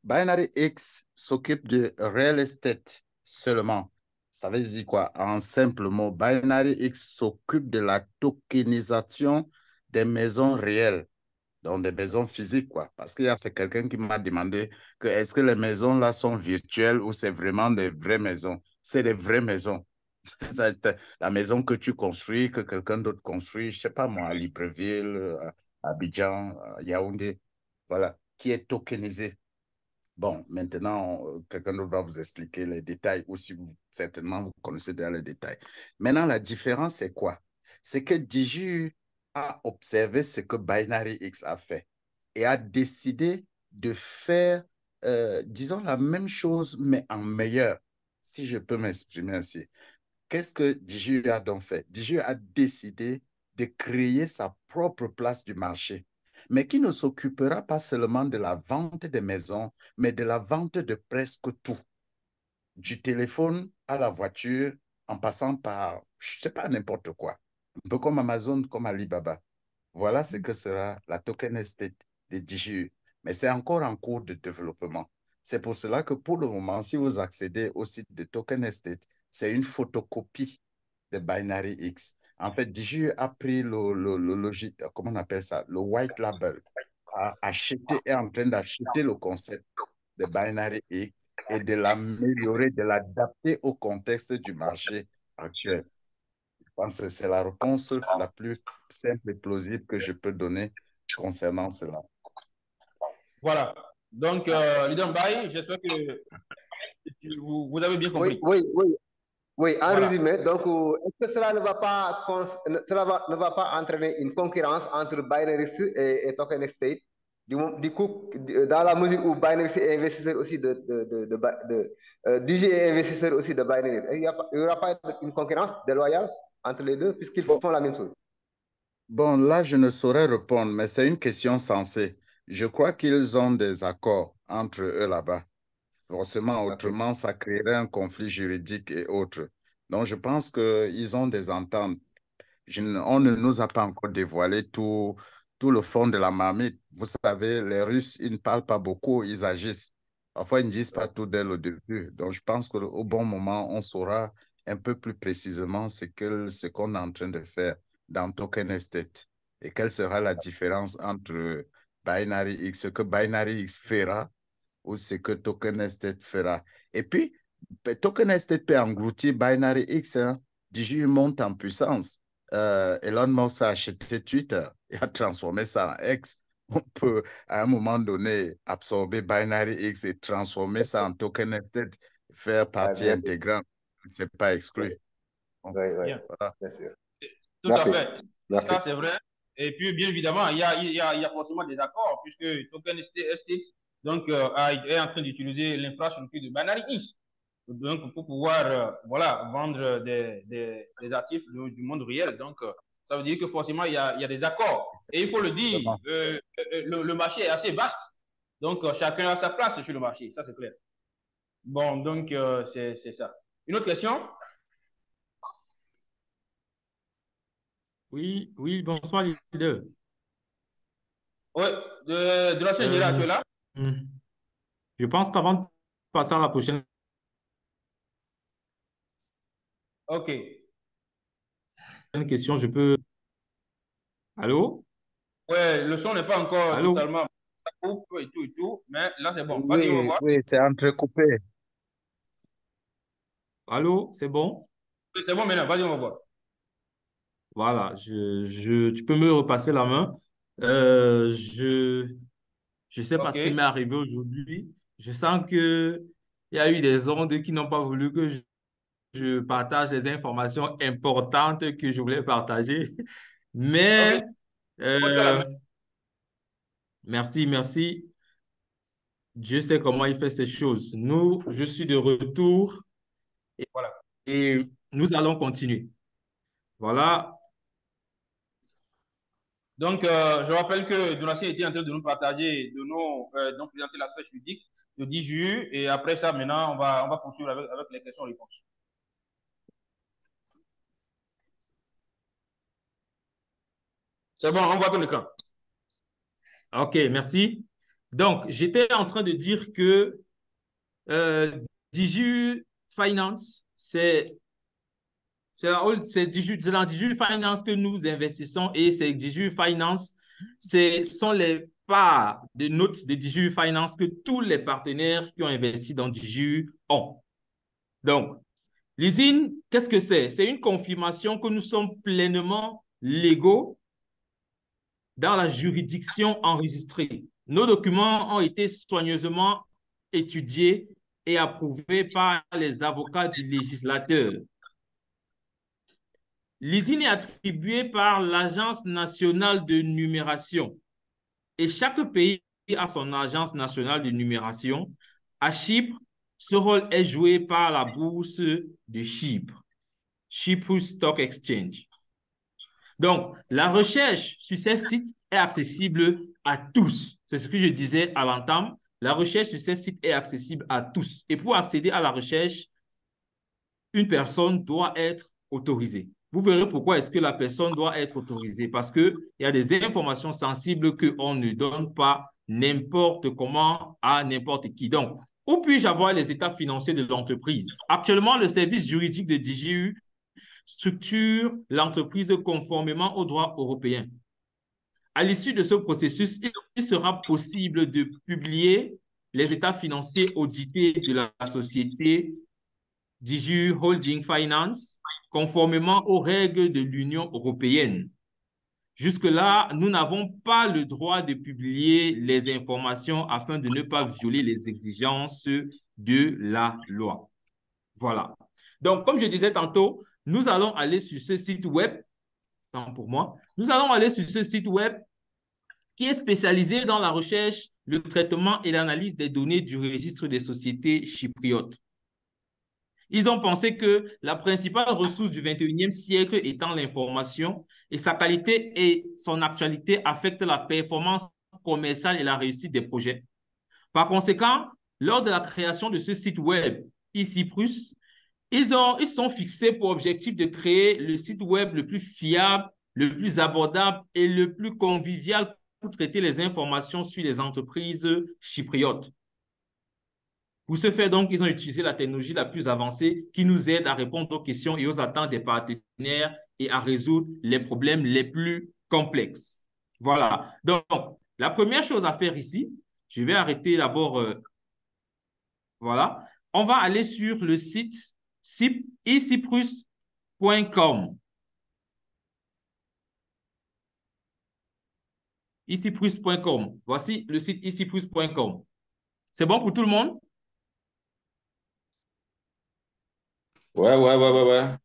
Binary X s'occupe de real estate seulement. Ça veut dire quoi? En simple mot, Binary X s'occupe de la tokenisation des maisons réelles, donc des maisons physiques, quoi. Parce qu'il y a c'est quelqu'un qui m'a demandé que est-ce que les maisons là sont virtuelles ou c'est vraiment des vraies maisons? C'est des vraies maisons. La maison que tu construis, que quelqu'un d'autre construit, je sais pas moi, à Libreville, à Abidjan, à Yaoundé, voilà, qui est tokenisé. Bon, maintenant, quelqu'un d'autre va vous expliquer les détails, ou si vous, certainement, vous connaissez déjà les détails. Maintenant, la différence, c'est quoi? C'est que Diju a observé ce que Binary X a fait et a décidé de faire, disons, la même chose, mais en meilleur, si je peux m'exprimer ainsi. Qu'est-ce que Diju a donc fait? Diju a décidé de créer sa propre place du marché, mais qui ne s'occupera pas seulement de la vente des maisons, mais de la vente de presque tout, du téléphone à la voiture, en passant par, je ne sais pas, n'importe quoi. Un peu comme Amazon, comme Alibaba. Voilà ce que sera la token estate de Diju. Mais c'est encore en cours de développement. C'est pour cela que pour le moment, si vous accédez au site de Token Estate, c'est une photocopie de Binary X. En fait, Diju a pris comment on appelle ça, le white label, a acheté, est en train d'acheter le concept de Binary X et de l'améliorer, de l'adapter au contexte du marché actuel. Je pense que c'est la réponse la plus simple et plausible que je peux donner concernant cela. Voilà. Donc, Leader Mbaye, j'espère que vous avez bien compris. Oui, en Voilà. résumé, donc, est-ce que cela ne va pas entraîner une concurrence entre Binary et Token Estate? Du coup, dans la mesure où Binary est investisseur aussi DJ est investisseur aussi de Binary, il n'y aura pas une concurrence déloyale entre les deux puisqu'ils font la même chose? Bon, là, je ne saurais répondre, mais c'est une question sensée. Je crois qu'ils ont des accords entre eux là-bas. Forcément, Ok. autrement, ça créerait un conflit juridique et autres. Donc, je pense qu'ils ont des ententes. On ne nous a pas encore dévoilé tout le fond de la marmite. Vous savez, les Russes, ils ne parlent pas beaucoup, ils agissent. Parfois, ils ne disent pas tout dès le début. Donc, je pense qu'au bon moment, on saura un peu plus précisément ce qu'on est en train de faire dans Token Estate et quelle sera la différence entre Binary X, ce que Binary X fera ou ce que Token Estate fera. Et puis, Token Estate peut engloutir Binary X, hein. Digi monte en puissance. Elon Musk a acheté Twitter et a transformé ça en X. On peut, à un moment donné, absorber Binary X et transformer ça en Token Estate, faire partie Bien, intégrante. Ce n'est pas oui, exclu. Donc, oui, Bien. voilà. bien sûr. Tout à Merci. fait. Merci. Ça, c'est vrai. Et puis, bien évidemment, il y a forcément des accords, puisque Token Estate donc, est en train d'utiliser l'infrastructure de Binary X. Donc, pour pouvoir voilà, vendre des actifs du monde réel. Donc, ça veut dire que forcément, il y a des accords. Et il faut le dire, le marché est assez vaste. Donc, chacun a sa place sur le marché. Ça, c'est clair. Bon, donc, c'est ça. Une autre question? Oui, oui, bonsoir, leader. Oui, de la chaîne tu es là? Je pense qu'avant de passer à la prochaine OK. question, je peux... Allô? Ouais, le son n'est pas encore Allô? totalement. Ça coupe et tout, mais là, c'est bon. Vas-y, on va Oui, voir. oui, c'est entrecoupé. Allô? C'est bon? Oui, c'est bon maintenant, vas-y, on va voir. Voilà, tu peux me repasser la main. Euh, je je sais pas ce qui OK. m'est arrivé aujourd'hui. Je sens que il y a eu des ondes qui n'ont pas voulu que je partage les informations importantes que je voulais partager. OK, Mais bon, tu as la main. euh, merci, merci. Dieu sait comment il fait ces choses. Je suis de retour Voilà. et nous allons continuer. Voilà. Donc, je rappelle que Donatien était en train de nous partager, de nous présenter l'aspect juridique de DJU. Et après ça, maintenant, on va poursuivre avec les questions-réponses. C'est bon, on voit ton écran. OK, merci. Donc, j'étais en train de dire que DJU Finance, c'est dans DJU Finance que nous investissons et c'est DJU Finance, ce sont les parts de notes de DJU Finance que tous les partenaires qui ont investi dans DJU ont. Donc, l'ISIN, qu'est-ce que c'est? C'est une confirmation que nous sommes pleinement légaux dans la juridiction enregistrée. Nos documents ont été soigneusement étudiés et approuvés par les avocats du législateur. L'ISIN est attribué par l'Agence nationale de numération et chaque pays a son agence nationale de numération. À Chypre, ce rôle est joué par la bourse de Chypre, Cyprus Stock Exchange. Donc, la recherche sur ces sites est accessible à tous. C'est ce que je disais à l'entame. La recherche sur ces sites est accessible à tous. Et pour accéder à la recherche, une personne doit être autorisée. Vous verrez pourquoi est-ce que la personne doit être autorisée. Parce qu'il y a des informations sensibles qu'on ne donne pas n'importe comment à n'importe qui. Donc, où puis-je avoir les états financiers de l'entreprise? Actuellement, le service juridique de DJU structure l'entreprise conformément aux droits européens. À l'issue de ce processus, il sera possible de publier les états financiers audités de la société DJU Holding Finance conformément aux règles de l'Union européenne. Jusque-là, nous n'avons pas le droit de publier les informations afin de ne pas violer les exigences de la loi. Voilà. Donc, comme je disais tantôt, nous allons aller sur ce site web. Non, pour moi. Nous allons aller sur ce site web qui est spécialisé dans la recherche, le traitement et l'analyse des données du registre des sociétés chypriotes. Ils ont pensé que la principale ressource du 21e siècle étant l'information et sa qualité et son actualité affectent la performance commerciale et la réussite des projets. Par conséquent, lors de la création de ce site web eCyprus, ils sont fixés pour objectif de créer le site web le plus fiable, le plus abordable et le plus convivial pour traiter les informations sur les entreprises chypriotes. Pour ce faire, donc, ils ont utilisé la technologie la plus avancée qui nous aide à répondre aux questions et aux attentes des partenaires et à résoudre les problèmes les plus complexes. Voilà. Donc, la première chose à faire ici, je vais arrêter d'abord, voilà. On va aller sur le site eCyprus.com. eCyprus.com. Voici le site eCyprus.com. C'est bon pour tout le monde? Ouais,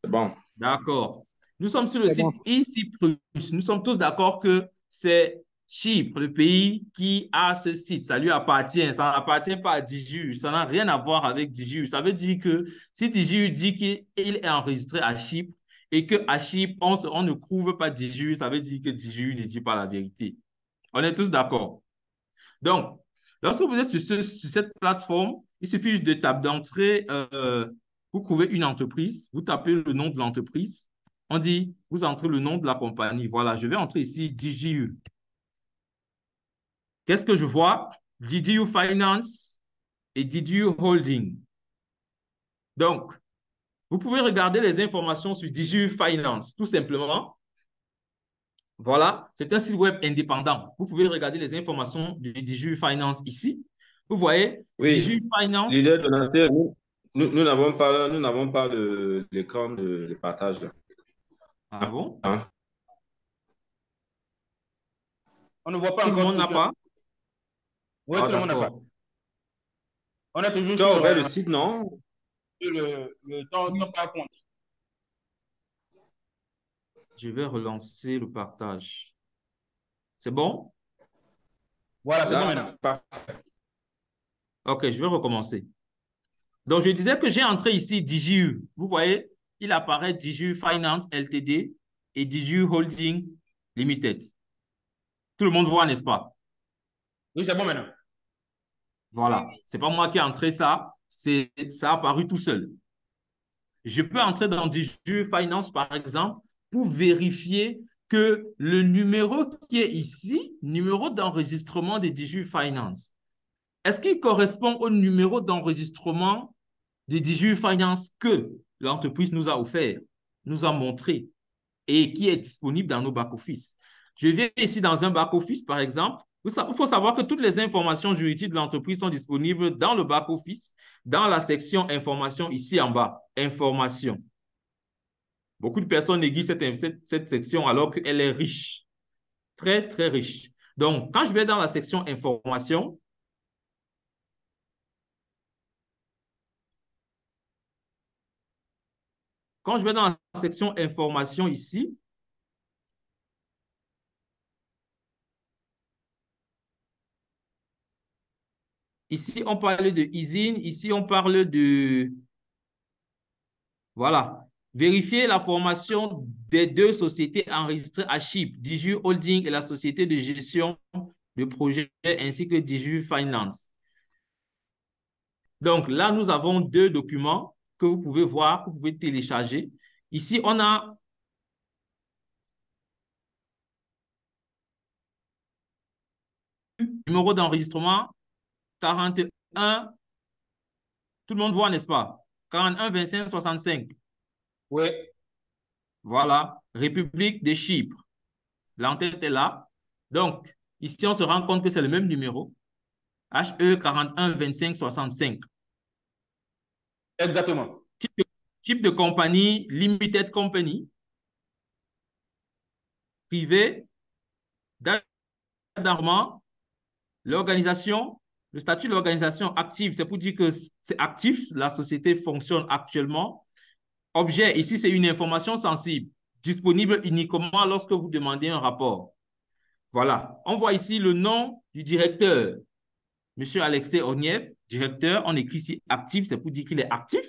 c'est bon. D'accord. Nous sommes sur le site eCyprus. Nous sommes tous d'accord que c'est Chypre, le pays qui a ce site. Ça lui appartient. Ça n'appartient pas à DJU. Ça n'a rien à voir avec DJU. Ça veut dire que si DJU dit qu'il est enregistré à Chypre et qu'à Chypre, on ne trouve pas DJU, ça veut dire que DJU ne dit pas la vérité. On est tous d'accord. Donc, lorsque vous êtes sur cette plateforme, il suffit juste de taper d'entrée. Vous trouvez une entreprise, vous tapez le nom de l'entreprise. On dit, vous entrez le nom de la compagnie. Voilà, je vais entrer ici DJU. Qu'est-ce que je vois? DJU Finance et DJU Holding. Donc, vous pouvez regarder les informations sur DJU Finance, tout simplement. Voilà, c'est un site web indépendant. Vous pouvez regarder les informations de DJU Finance ici. Vous voyez, oui, DJU Finance. Nous n'avons pas l'écran de partage. Là. Ah bon? Hein? On ne voit pas tout encore. Tout le monde n'a pas? Oui, tout le monde n'a pas. On a toujours tu as ouvert le site, non? Le temps par contre. Je vais relancer le partage. C'est bon? Voilà, c'est bon maintenant. Parfait. OK, je vais recommencer. Donc, je disais que j'ai entré ici DJU. Vous voyez, il apparaît DJU Finance Ltd et DJU Holding Limited. Tout le monde voit, n'est-ce pas? Oui, c'est bon maintenant. Voilà. Ce n'est pas moi qui ai entré ça. Ça a apparu tout seul. Je peux entrer dans DigiU Finance, par exemple, pour vérifier que le numéro qui est ici, numéro d'enregistrement de DigiU Finance, est-ce qu'il correspond au numéro d'enregistrement de DigiU Finance que l'entreprise nous a offert, nous a montré et qui est disponible dans nos back-office? Je viens ici dans un back-office, par exemple. Il faut savoir que toutes les informations juridiques de l'entreprise sont disponibles dans le back-office, dans la section information ici en bas, information. Beaucoup de personnes négligent cette section alors qu'elle est riche, très, très riche. Donc, quand je vais dans la section information, quand je vais dans la section information ici, ici, on parle de ISIN, ici, on parle de... Voilà. Vérifier la formation des deux sociétés enregistrées à Chypre, DigiU Holding et la société de gestion de projet ainsi que DigiU Finance. Donc là, nous avons deux documents que vous pouvez voir, que vous pouvez télécharger. Ici, on a numéro d'enregistrement 41, tout le monde voit, n'est-ce pas? 41 25 65. Oui. Voilà, République de Chypre. L'entête est là. Donc, ici, on se rend compte que c'est le même numéro. HE 41 25 65. Exactement. Type de compagnie, limited company, privé, date d'armement, l'organisation, le statut de l'organisation active, c'est pour dire que c'est actif, la société fonctionne actuellement. Objet, ici, c'est une information sensible, disponible uniquement lorsque vous demandez un rapport. Voilà. On voit ici le nom du directeur, M. Alexei Ognev, directeur. On écrit ici actif, c'est pour dire qu'il est actif.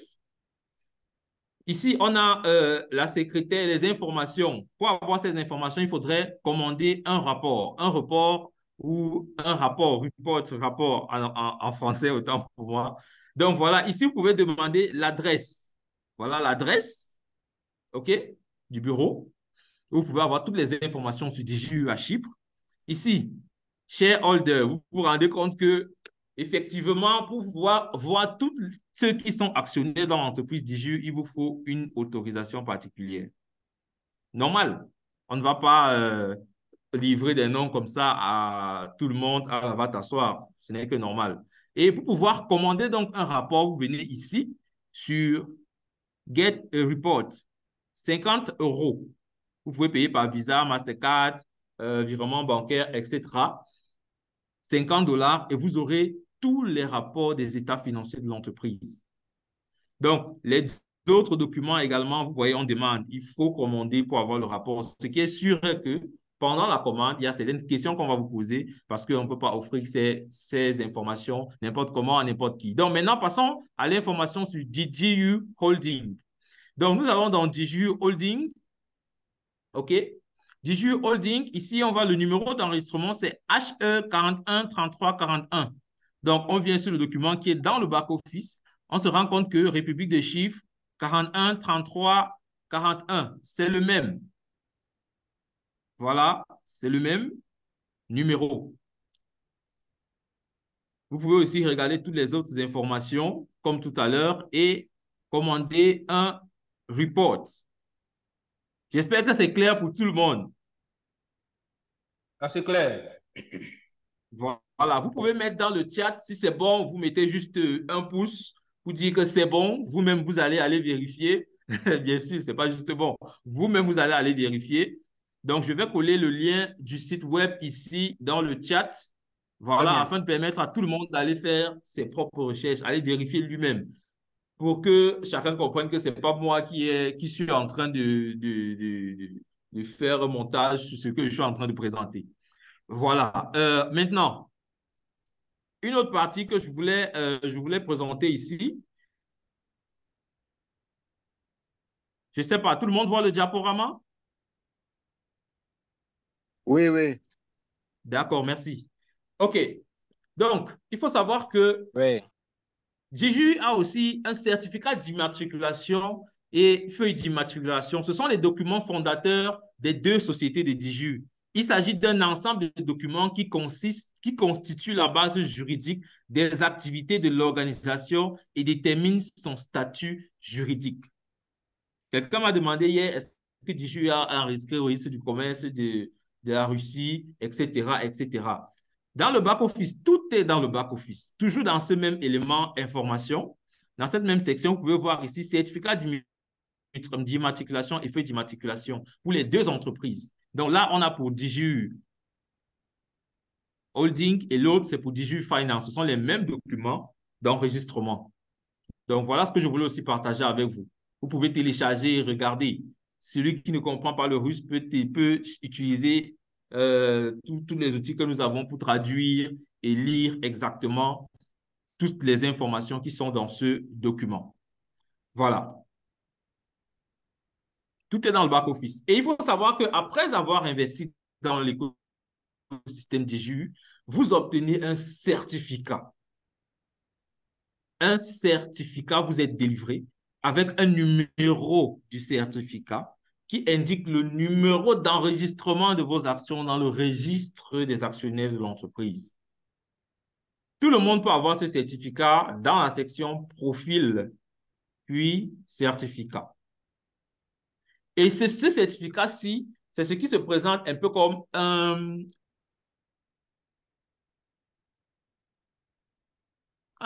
Ici, on a la secrétaire, les informations. Pour avoir ces informations, il faudrait commander un rapport ou un rapport, rapport en français, autant pour moi. Donc, voilà, ici, vous pouvez demander l'adresse. Voilà l'adresse, OK, du bureau. Vous pouvez avoir toutes les informations sur DigiU à Chypre. Ici, shareholder, vous vous rendez compte que effectivement, pour pouvoir voir tous ceux qui sont actionnaires dans l'entreprise DigiU, il vous faut une autorisation particulière. Normal. On ne va pas livrer des noms comme ça à tout le monde. Ah, va t'asseoir. Ce n'est que normal. Et pour pouvoir commander donc un rapport, vous venez ici sur Get a Report. 50 €. Vous pouvez payer par Visa, Mastercard, virement bancaire, etc. 50 $ et vous aurez tous les rapports des états financiers de l'entreprise. Donc, les autres documents également, vous voyez, on demande, il faut commander pour avoir le rapport. Ce qui est sûr est que pendant la commande, il y a certaines questions qu'on va vous poser parce qu'on ne peut pas offrir ces informations n'importe comment à n'importe qui. Donc, maintenant, passons à l'information sur DigiU Holding. Donc, nous allons dans DigiU Holding. OK? DigiU Holding, ici, on voit le numéro d'enregistrement, c'est HE 41 33 41. Donc, on vient sur le document qui est dans le back-office. On se rend compte que République de Chypre, 41 33 41, c'est le même. Voilà, c'est le même numéro. Vous pouvez aussi regarder toutes les autres informations, comme tout à l'heure, et commander un report. J'espère que c'est clair pour tout le monde. Ah, c'est clair. Voilà, vous pouvez mettre dans le chat, si c'est bon, vous mettez juste un pouce pour dire que c'est bon. Vous-même, vous allez aller vérifier. Bien sûr, ce n'est pas juste bon. Vous-même, vous allez aller vérifier. Donc, je vais coller le lien du site web ici dans le chat. Voilà, afin de permettre à tout le monde d'aller faire ses propres recherches, aller vérifier lui-même pour que chacun comprenne que ce n'est pas moi qui suis en train de faire un montage sur ce que je suis en train de présenter. Voilà. Maintenant, une autre partie que je voulais présenter ici. Je ne sais pas, tout le monde voit le diaporama? Oui, oui. D'accord, merci. OK. Donc, il faut savoir que Oui. DJU a aussi un certificat d'immatriculation et feuille d'immatriculation. Ce sont les documents fondateurs des deux sociétés de DJU. Il s'agit d'un ensemble de documents qui constituent la base juridique des activités de l'organisation et déterminent son statut juridique. Quelqu'un m'a demandé hier, est-ce que DJU a enregistré au registre du commerce de la Russie, etc., etc. Dans le back-office, tout est dans le back-office. Toujours dans ce même élément information. Dans cette même section, vous pouvez voir ici certificat d'immatriculation et feuille d'immatriculation pour les deux entreprises. Donc là, on a pour DJU Holding et l'autre, c'est pour DJU Finance. Ce sont les mêmes documents d'enregistrement. Donc voilà ce que je voulais aussi partager avec vous. Vous pouvez télécharger et regarder. Celui qui ne comprend pas le russe peut utiliser tous les outils que nous avons pour traduire et lire exactement toutes les informations qui sont dans ce document. Voilà. Tout est dans le back-office. Et il faut savoir qu'après avoir investi dans l'écosystème DJU, vous obtenez un certificat. Un certificat vous est délivré avec un numéro du certificat qui indique le numéro d'enregistrement de vos actions dans le registre des actionnaires de l'entreprise. Tout le monde peut avoir ce certificat dans la section profil, puis certificat. Et c'est ce certificat-ci, c'est ce qui se présente un peu comme un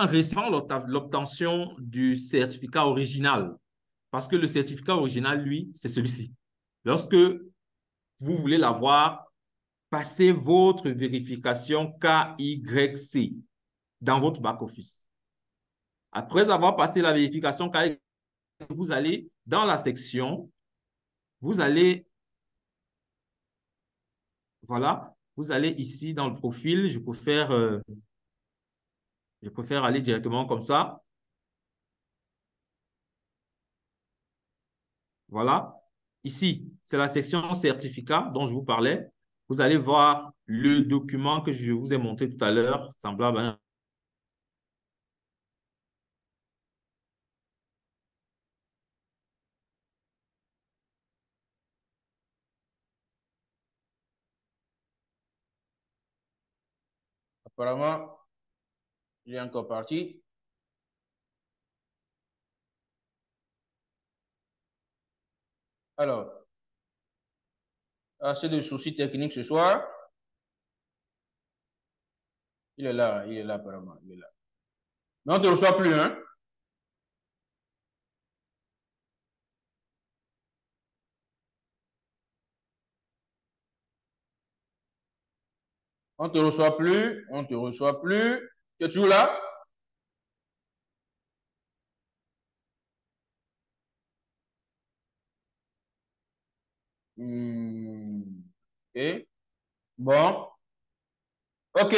récent l'obtention du certificat original. Parce que le certificat original, lui, c'est celui-ci. Lorsque vous voulez l'avoir, passez votre vérification KYC dans votre back-office. Après avoir passé la vérification KYC, vous allez dans la section, vous allez, voilà, vous allez ici dans le profil, je préfère aller directement comme ça. Voilà. Ici, c'est la section certificat dont je vous parlais. Vous allez voir le document que je vous ai montré tout à l'heure, semblable à un Apparemment, il est encore parti. Alors, assez de soucis techniques ce soir. Il est là apparemment. Il est là. Mais on ne te reçoit plus, hein? On ne te reçoit plus, on ne te reçoit plus. Tu es toujours là? OK. Bon. OK.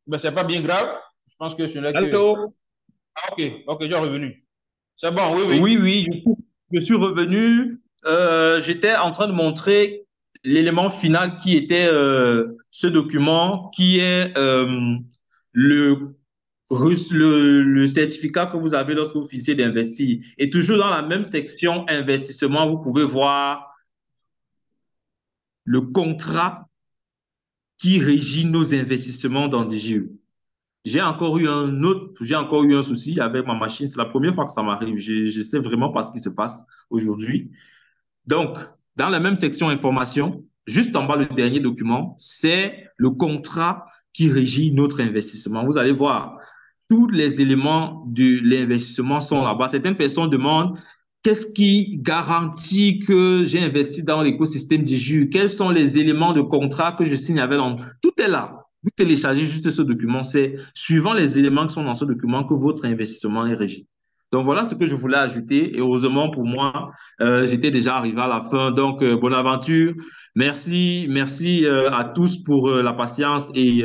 Ben, c'est pas bien grave. Je pense que ce n'est que... Allô? Ah, OK. OK, j'ai revenu. C'est bon, oui, oui. Oui, oui, je suis revenu. J'étais en train de montrer l'élément final qui était ce document, qui est le, le certificat que vous avez lorsque vous finissez d'investir. Et toujours dans la même section investissement, vous pouvez voir le contrat qui régit nos investissements dans DGE. J'ai encore eu un souci avec ma machine. C'est la première fois que ça m'arrive. Je sais vraiment pas ce qui se passe aujourd'hui. Donc, dans la même section information, juste en bas, le dernier document, c'est le contrat qui régit notre investissement. Vous allez voir, tous les éléments de l'investissement sont là-bas. Certaines personnes demandent qu'est-ce qui garantit que j'ai investi dans l'écosystème DJU? Quels sont les éléments de contrat que je signe avec l'entreprise? Tout est là. Vous téléchargez juste ce document. C'est suivant les éléments qui sont dans ce document que votre investissement est régi. Donc, voilà ce que je voulais ajouter. Et heureusement pour moi, j'étais déjà arrivé à la fin. Donc, bonne aventure. Merci à tous pour la patience et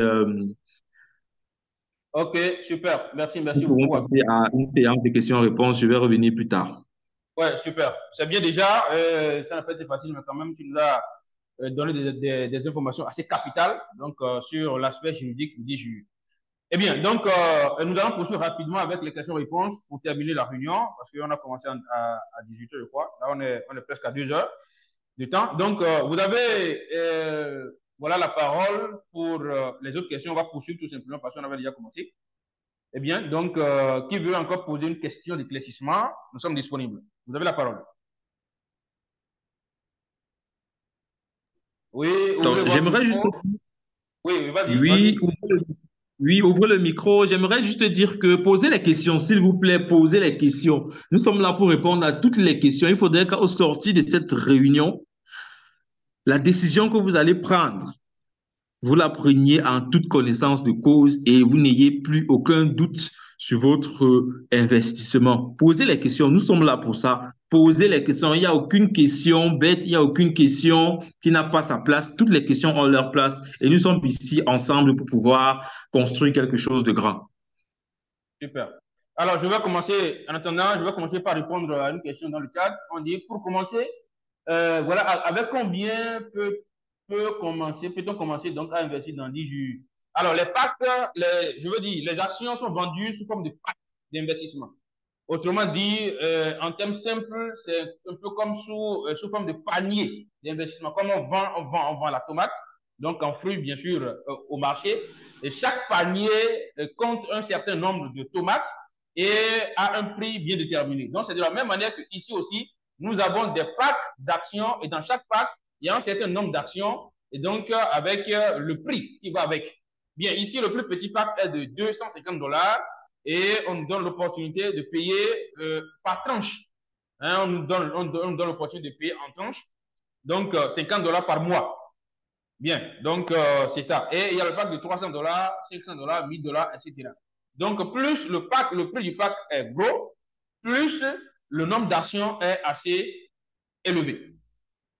OK, super. Merci nous pourrons beaucoup. passer à une séance de questions-réponses. Je vais revenir plus tard. Ouais, super. C'est bien déjà. Ça n'a pas été facile, mais quand même, tu nous as donné des informations assez capitales donc, sur l'aspect juridique du DJU. Eh bien, donc, nous allons poursuivre rapidement avec les questions-réponses pour terminer la réunion, parce qu'on a commencé à 18 h, je crois. Là, on est presque à 2 heures de temps. Donc, vous avez voilà la parole pour les autres questions. On va poursuivre tout simplement parce qu'on avait déjà commencé. Eh bien, donc, qui veut encore poser une question d'éclaircissement? Nous sommes disponibles. Vous avez la parole. Oui, ouvrez votre J'aimerais juste... micro. Oui, vas-y, Oui, vas-y. oui, ouvrez le micro. J'aimerais juste dire que posez les questions, s'il vous plaît, posez les questions. Nous sommes là pour répondre à toutes les questions. Il faudrait qu'au sortir de cette réunion, la décision que vous allez prendre, vous la preniez en toute connaissance de cause et vous n'ayez plus aucun doute sur votre investissement. Posez les questions, nous sommes là pour ça. Posez les questions, il n'y a aucune question bête, il n'y a aucune question qui n'a pas sa place. Toutes les questions ont leur place et nous sommes ici ensemble pour pouvoir construire quelque chose de grand. Super. Alors, je vais commencer, en attendant, je vais commencer par répondre à une question dans le chat. On dit, pour commencer, voilà, avec combien peut-on commencer donc à investir dans 10 jours? Alors, les packs, je veux dire, les actions sont vendues sous forme de packs d'investissement. Autrement dit, en termes simples, c'est un peu comme sous forme de panier d'investissement. Comme on vend la tomate, donc en fruits, bien sûr, au marché. Et chaque panier compte un certain nombre de tomates et a un prix bien déterminé. Donc, c'est de la même manière qu'ici aussi, nous avons des packs d'actions et dans chaque pack, il y a un certain nombre d'actions et donc avec le prix qui va avec. Bien, ici, le plus petit pack est de $250 et on nous donne l'opportunité de payer par tranche. Hein, on nous donne l'opportunité de payer en tranche. Donc, $50 par mois. Bien, donc c'est ça. Et il y a le pack de $300, $500, $1000, etc. Donc, plus le prix du pack est gros, plus le nombre d'actions est assez élevé.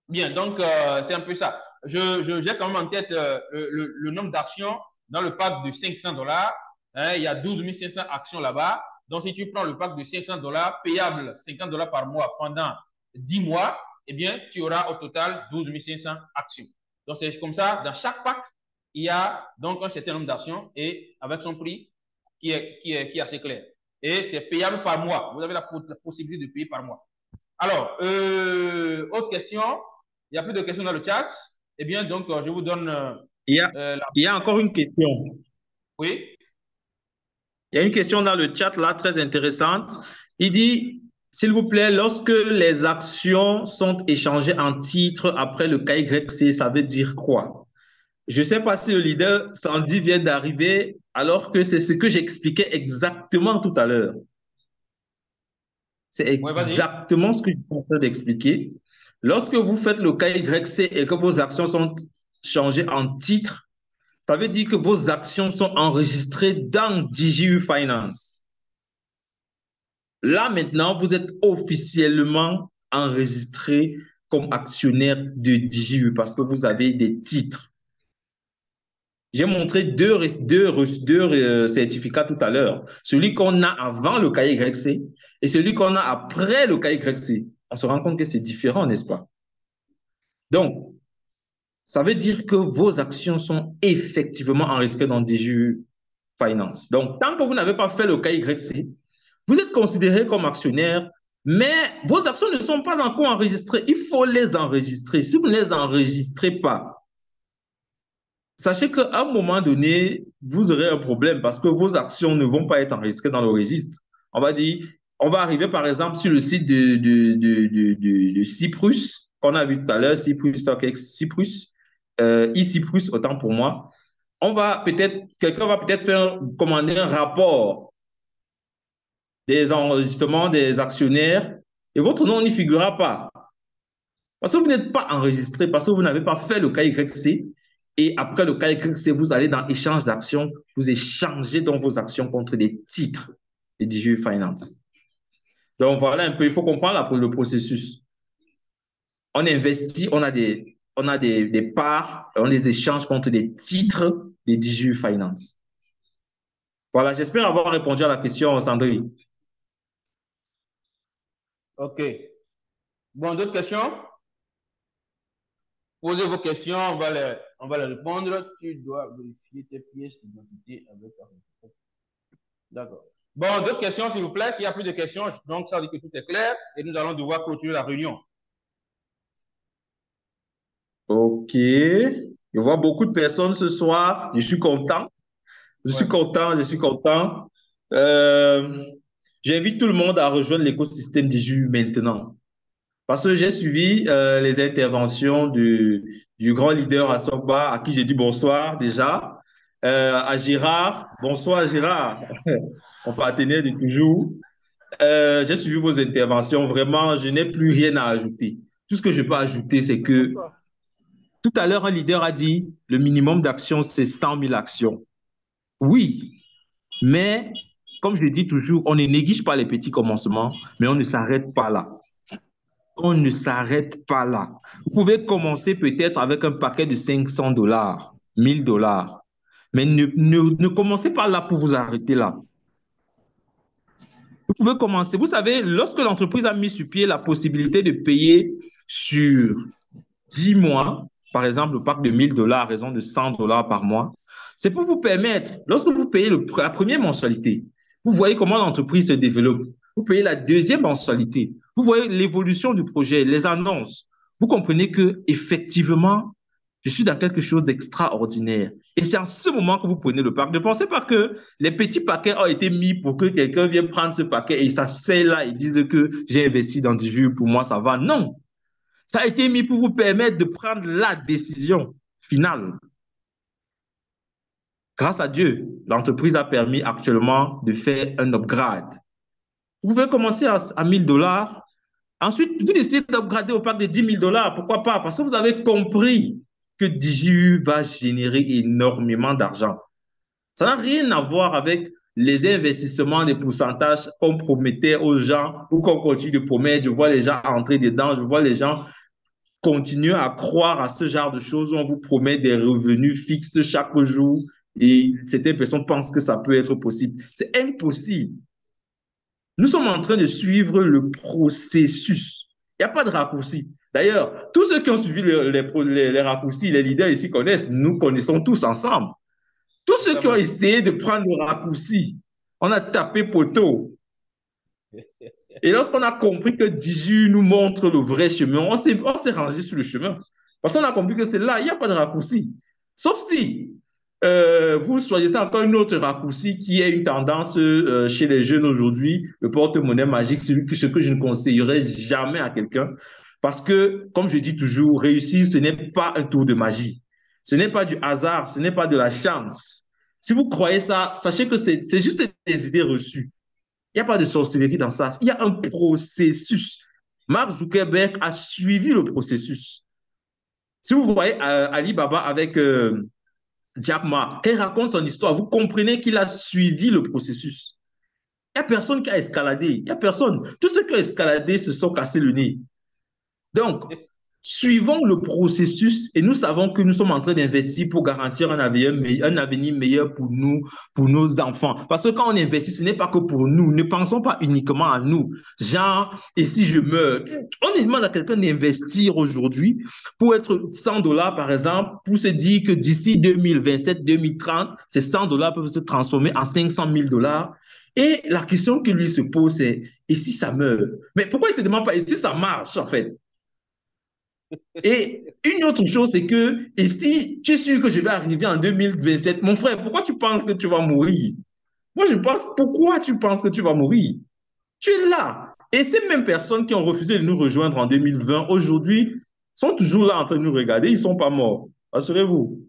Bien, donc c'est un peu ça. J'ai quand même en tête le nombre d'actions dans le pack de $500. Hein, il y a 12 500 actions là-bas. Donc, si tu prends le pack de $500, payable $50 par mois pendant 10 mois, eh bien, tu auras au total 12 500 actions. Donc, c'est comme ça, dans chaque pack, il y a donc un certain nombre d'actions et avec son prix qui est assez clair. Et c'est payable par mois. Vous avez la possibilité de payer par mois. Alors, autre question. Il n'y a plus de questions dans le chat. Eh bien, donc, je vous donne Il y a encore une question. Oui. Il y a une question dans le chat là, très intéressante. Il dit, s'il vous plaît, lorsque les actions sont échangées en titres après le KYC, ça veut dire quoi? Je ne sais pas si le leader Sandy vient d'arriver, alors que c'est ce que j'expliquais exactement tout à l'heure. C'est exactement ce que je suis en train d'expliquer. Lorsque vous faites le KYC et que vos actions sont changées en titres, ça veut dire que vos actions sont enregistrées dans DigiU Finance. Là, maintenant, vous êtes officiellement enregistré comme actionnaire de DigiU parce que vous avez des titres. J'ai montré deux certificats tout à l'heure. Celui qu'on a avant le KYC et celui qu'on a après le KYC. On se rend compte que c'est différent, n'est-ce pas? Donc, ça veut dire que vos actions sont effectivement enregistrées dans DigiU Finance. Donc, tant que vous n'avez pas fait le KYC, vous êtes considéré comme actionnaire, mais vos actions ne sont pas encore enregistrées. Il faut les enregistrer. Si vous ne les enregistrez pas, sachez qu'à un moment donné, vous aurez un problème parce que vos actions ne vont pas être enregistrées dans le registre. On va dire, on va arriver par exemple sur le site de Cyprus, qu'on a vu tout à l'heure, Cyprus StockX, Cyprus, eCyprus, autant pour moi. Quelqu'un va peut-être commander un rapport des enregistrements des actionnaires et votre nom n'y figurera pas. Parce que vous n'êtes pas enregistré, parce que vous n'avez pas fait le KYC. Et après le KYC, vous allez dans échange d'actions, vous échangez donc vos actions contre des titres de DigiU Finance. Donc voilà un peu, il faut comprendre le processus. On investit, on a des parts, on les échange contre des titres de DigiU Finance. Voilà, j'espère avoir répondu à la question, Sandrine. OK. Bon, d'autres questions? Posez vos questions, on va les répondre. Tu dois vérifier tes pièces d'identité avec ta photo. D'accord. Bon, d'autres questions, s'il vous plaît. S'il n'y a plus de questions, donc ça veut dire que tout est clair et nous allons devoir clôturer la réunion. Ok. Je vois beaucoup de personnes ce soir. Je suis content. Je suis content. Je suis content. J'invite tout le monde à rejoindre l'écosystème des jus maintenant. Parce que j'ai suivi les interventions du grand leader Assogba, à qui j'ai dit bonsoir déjà. À Gérard, bonsoir Gérard, mon partenaire de toujours. J'ai suivi vos interventions. Vraiment, je n'ai plus rien à ajouter. Tout ce que je peux ajouter, c'est que tout à l'heure, un leader a dit le minimum d'actions, c'est 100 000 actions. Oui, mais comme je dis toujours, on ne néglige pas les petits commencements, mais on ne s'arrête pas là. On ne s'arrête pas là. Vous pouvez commencer peut-être avec un paquet de 500 $, 1000 $, mais ne commencez pas là pour vous arrêter là. Vous pouvez commencer. Vous savez, lorsque l'entreprise a mis sur pied la possibilité de payer sur 10 mois, par exemple, le pack de 1000 $ à raison de 100 $ par mois, c'est pour vous permettre, lorsque vous payez la première mensualité, vous voyez comment l'entreprise se développe. Vous payez la deuxième mensualité. Vous voyez l'évolution du projet, les annonces. Vous comprenez que effectivement, je suis dans quelque chose d'extraordinaire. Et c'est en ce moment que vous prenez le pack. Ne pensez pas que les petits paquets ont été mis pour que quelqu'un vienne prendre ce paquet et ça c'est là et dise que j'ai investi dans du jus, pour moi ça va. Non. Ça a été mis pour vous permettre de prendre la décision finale. Grâce à Dieu, l'entreprise a permis actuellement de faire un upgrade. Vous pouvez commencer à 1000 $. Ensuite, vous décidez d'upgrader au pack de 10 000 $. Pourquoi pas? Parce que vous avez compris que DigiU va générer énormément d'argent. Ça n'a rien à voir avec les investissements, des pourcentages qu'on promettait aux gens ou qu'on continue de promettre. Je vois les gens entrer dedans, je vois les gens continuer à croire à ce genre de choses où on vous promet des revenus fixes chaque jour et certaines personnes pensent que ça peut être possible. C'est impossible. Nous sommes en train de suivre le processus. Il n'y a pas de raccourci. D'ailleurs, tous ceux qui ont suivi les raccourcis, les leaders ici connaissent, nous connaissons tous ensemble. Tous ceux qui ont essayé de prendre le raccourci, on a tapé poteau. Et lorsqu'on a compris que Digi nous montre le vrai chemin, on s'est rangé sur le chemin. Parce qu'on a compris que c'est là, il n'y a pas de raccourci. Sauf si vous choisissez encore une autre raccourci qui est une tendance chez les jeunes aujourd'hui, le porte-monnaie magique, ce que je ne conseillerais jamais à quelqu'un. Parce que, comme je dis toujours, réussir, ce n'est pas un tour de magie. Ce n'est pas du hasard, ce n'est pas de la chance. Si vous croyez ça, sachez que c'est juste des idées reçues. Il n'y a pas de sorcellerie dans ça. Il y a un processus. Mark Zuckerberg a suivi le processus. Si vous voyez Alibaba avec Jack Ma, quand il raconte son histoire, vous comprenez qu'il a suivi le processus. Il n'y a personne qui a escaladé. Il n'y a personne. Tous ceux qui ont escaladé se sont cassés le nez. Donc, suivons le processus et nous savons que nous sommes en train d'investir pour garantir un avenir meilleur pour nous, pour nos enfants. Parce que quand on investit, ce n'est pas que pour nous. Ne pensons pas uniquement à nous. Genre, et si je meurs, on demande à quelqu'un d'investir aujourd'hui pour être 100 $ par exemple, pour se dire que d'ici 2027, 2030, ces 100 $ peuvent se transformer en 500 000 $. Et la question qui lui se pose, c'est et si ça meurt? Mais pourquoi il ne se demande pas et si ça marche en fait? Et une autre chose, c'est que, et si tu es sûr que je vais arriver en 2027, mon frère, pourquoi tu penses que tu vas mourir? Moi, je pense, pourquoi tu penses que tu vas mourir? Tu es là. Et ces mêmes personnes qui ont refusé de nous rejoindre en 2020, aujourd'hui, sont toujours là en train de nous regarder, ils ne sont pas morts. Assurez-vous.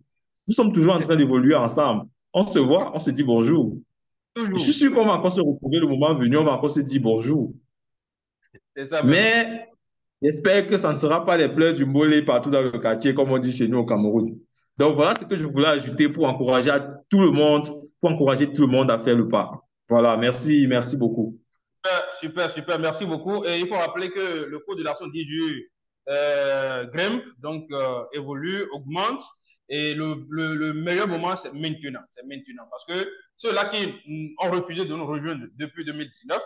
Nous sommes toujours en train d'évoluer ensemble. On se voit, on se dit bonjour. Je suis sûr qu'on va encore se retrouver le moment venu, on va encore se dire bonjour. Ça, mais j'espère que ça ne sera pas les pleurs du mollet partout dans le quartier, comme on dit chez nous au Cameroun. Donc voilà ce que je voulais ajouter pour encourager tout le monde à faire le pas. Voilà, merci beaucoup. Super, merci beaucoup. Et il faut rappeler que le cours de l'action DGU grimpe, donc évolue, augmente. Et le meilleur moment, c'est maintenant. C'est maintenant. Parce que ceux-là qui ont refusé de nous rejoindre depuis 2019,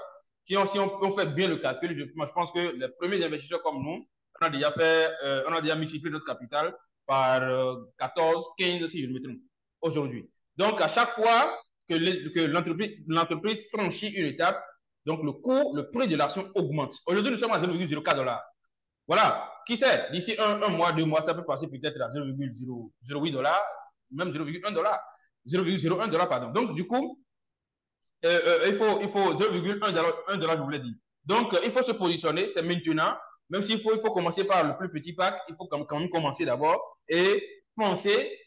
si on fait bien le calcul, je pense que les premiers investisseurs comme nous, on a déjà multiplié notre capital par 14, 15 si je ne me trompe, aujourd'hui. Donc, à chaque fois que l'entreprise franchit une étape, donc le prix de l'action augmente. Aujourd'hui, nous sommes à 0,04 $. Voilà, qui sait, d'ici un mois, 2 mois, ça peut passer peut-être à 0,08 $, même 0,1 $, 0,01 $, pardon. Donc, du coup, il faut 0,1 $, je voulais dire. Donc, il faut se positionner, c'est maintenant, même s'il faut commencer par le plus petit pack, il faut quand même commencer d'abord et penser,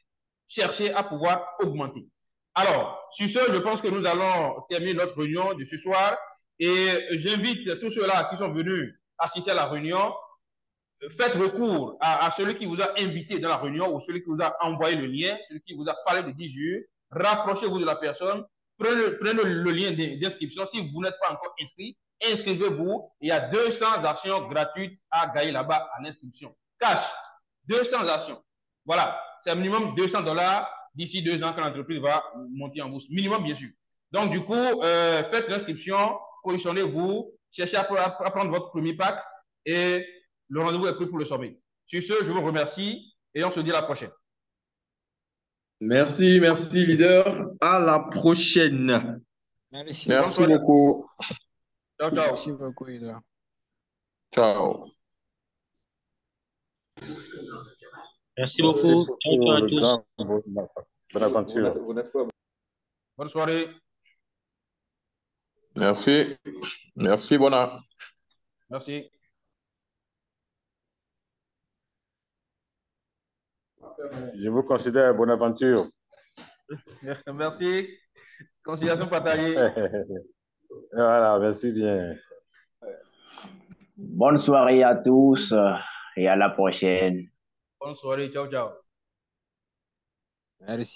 chercher à pouvoir augmenter. Alors, sur ce, je pense que nous allons terminer notre réunion de ce soir et j'invite tous ceux-là qui sont venus assister à la réunion, faites recours à celui qui vous a invité dans la réunion ou celui qui vous a envoyé le lien, celui qui vous a parlé de 10 jours, rapprochez-vous de la personne, prenez le lien d'inscription. Si vous n'êtes pas encore inscrit, inscrivez-vous. Il y a 200 actions gratuites à gagner là-bas en inscription. Cash, 200 actions. Voilà, c'est un minimum 200 $ d'ici 2 ans que l'entreprise va monter en bourse. Minimum, bien sûr. Donc, du coup, faites l'inscription, positionnez-vous, cherchez à prendre votre premier pack et le rendez-vous est pris pour le sommet. Sur ce, je vous remercie et on se dit à la prochaine. Merci, leader. À la prochaine. Merci. Merci beaucoup. Ciao, ciao. Merci beaucoup, leader. Ciao. Merci beaucoup. Ciao, ciao à tous. Bonne aventure. Bonne soirée. Merci. Merci, Bona. Merci. Je vous considère Bonaventure. Merci. Considération partagée. Voilà, merci bien. Bonne soirée à tous et à la prochaine. Bonne soirée. Ciao, ciao. Merci.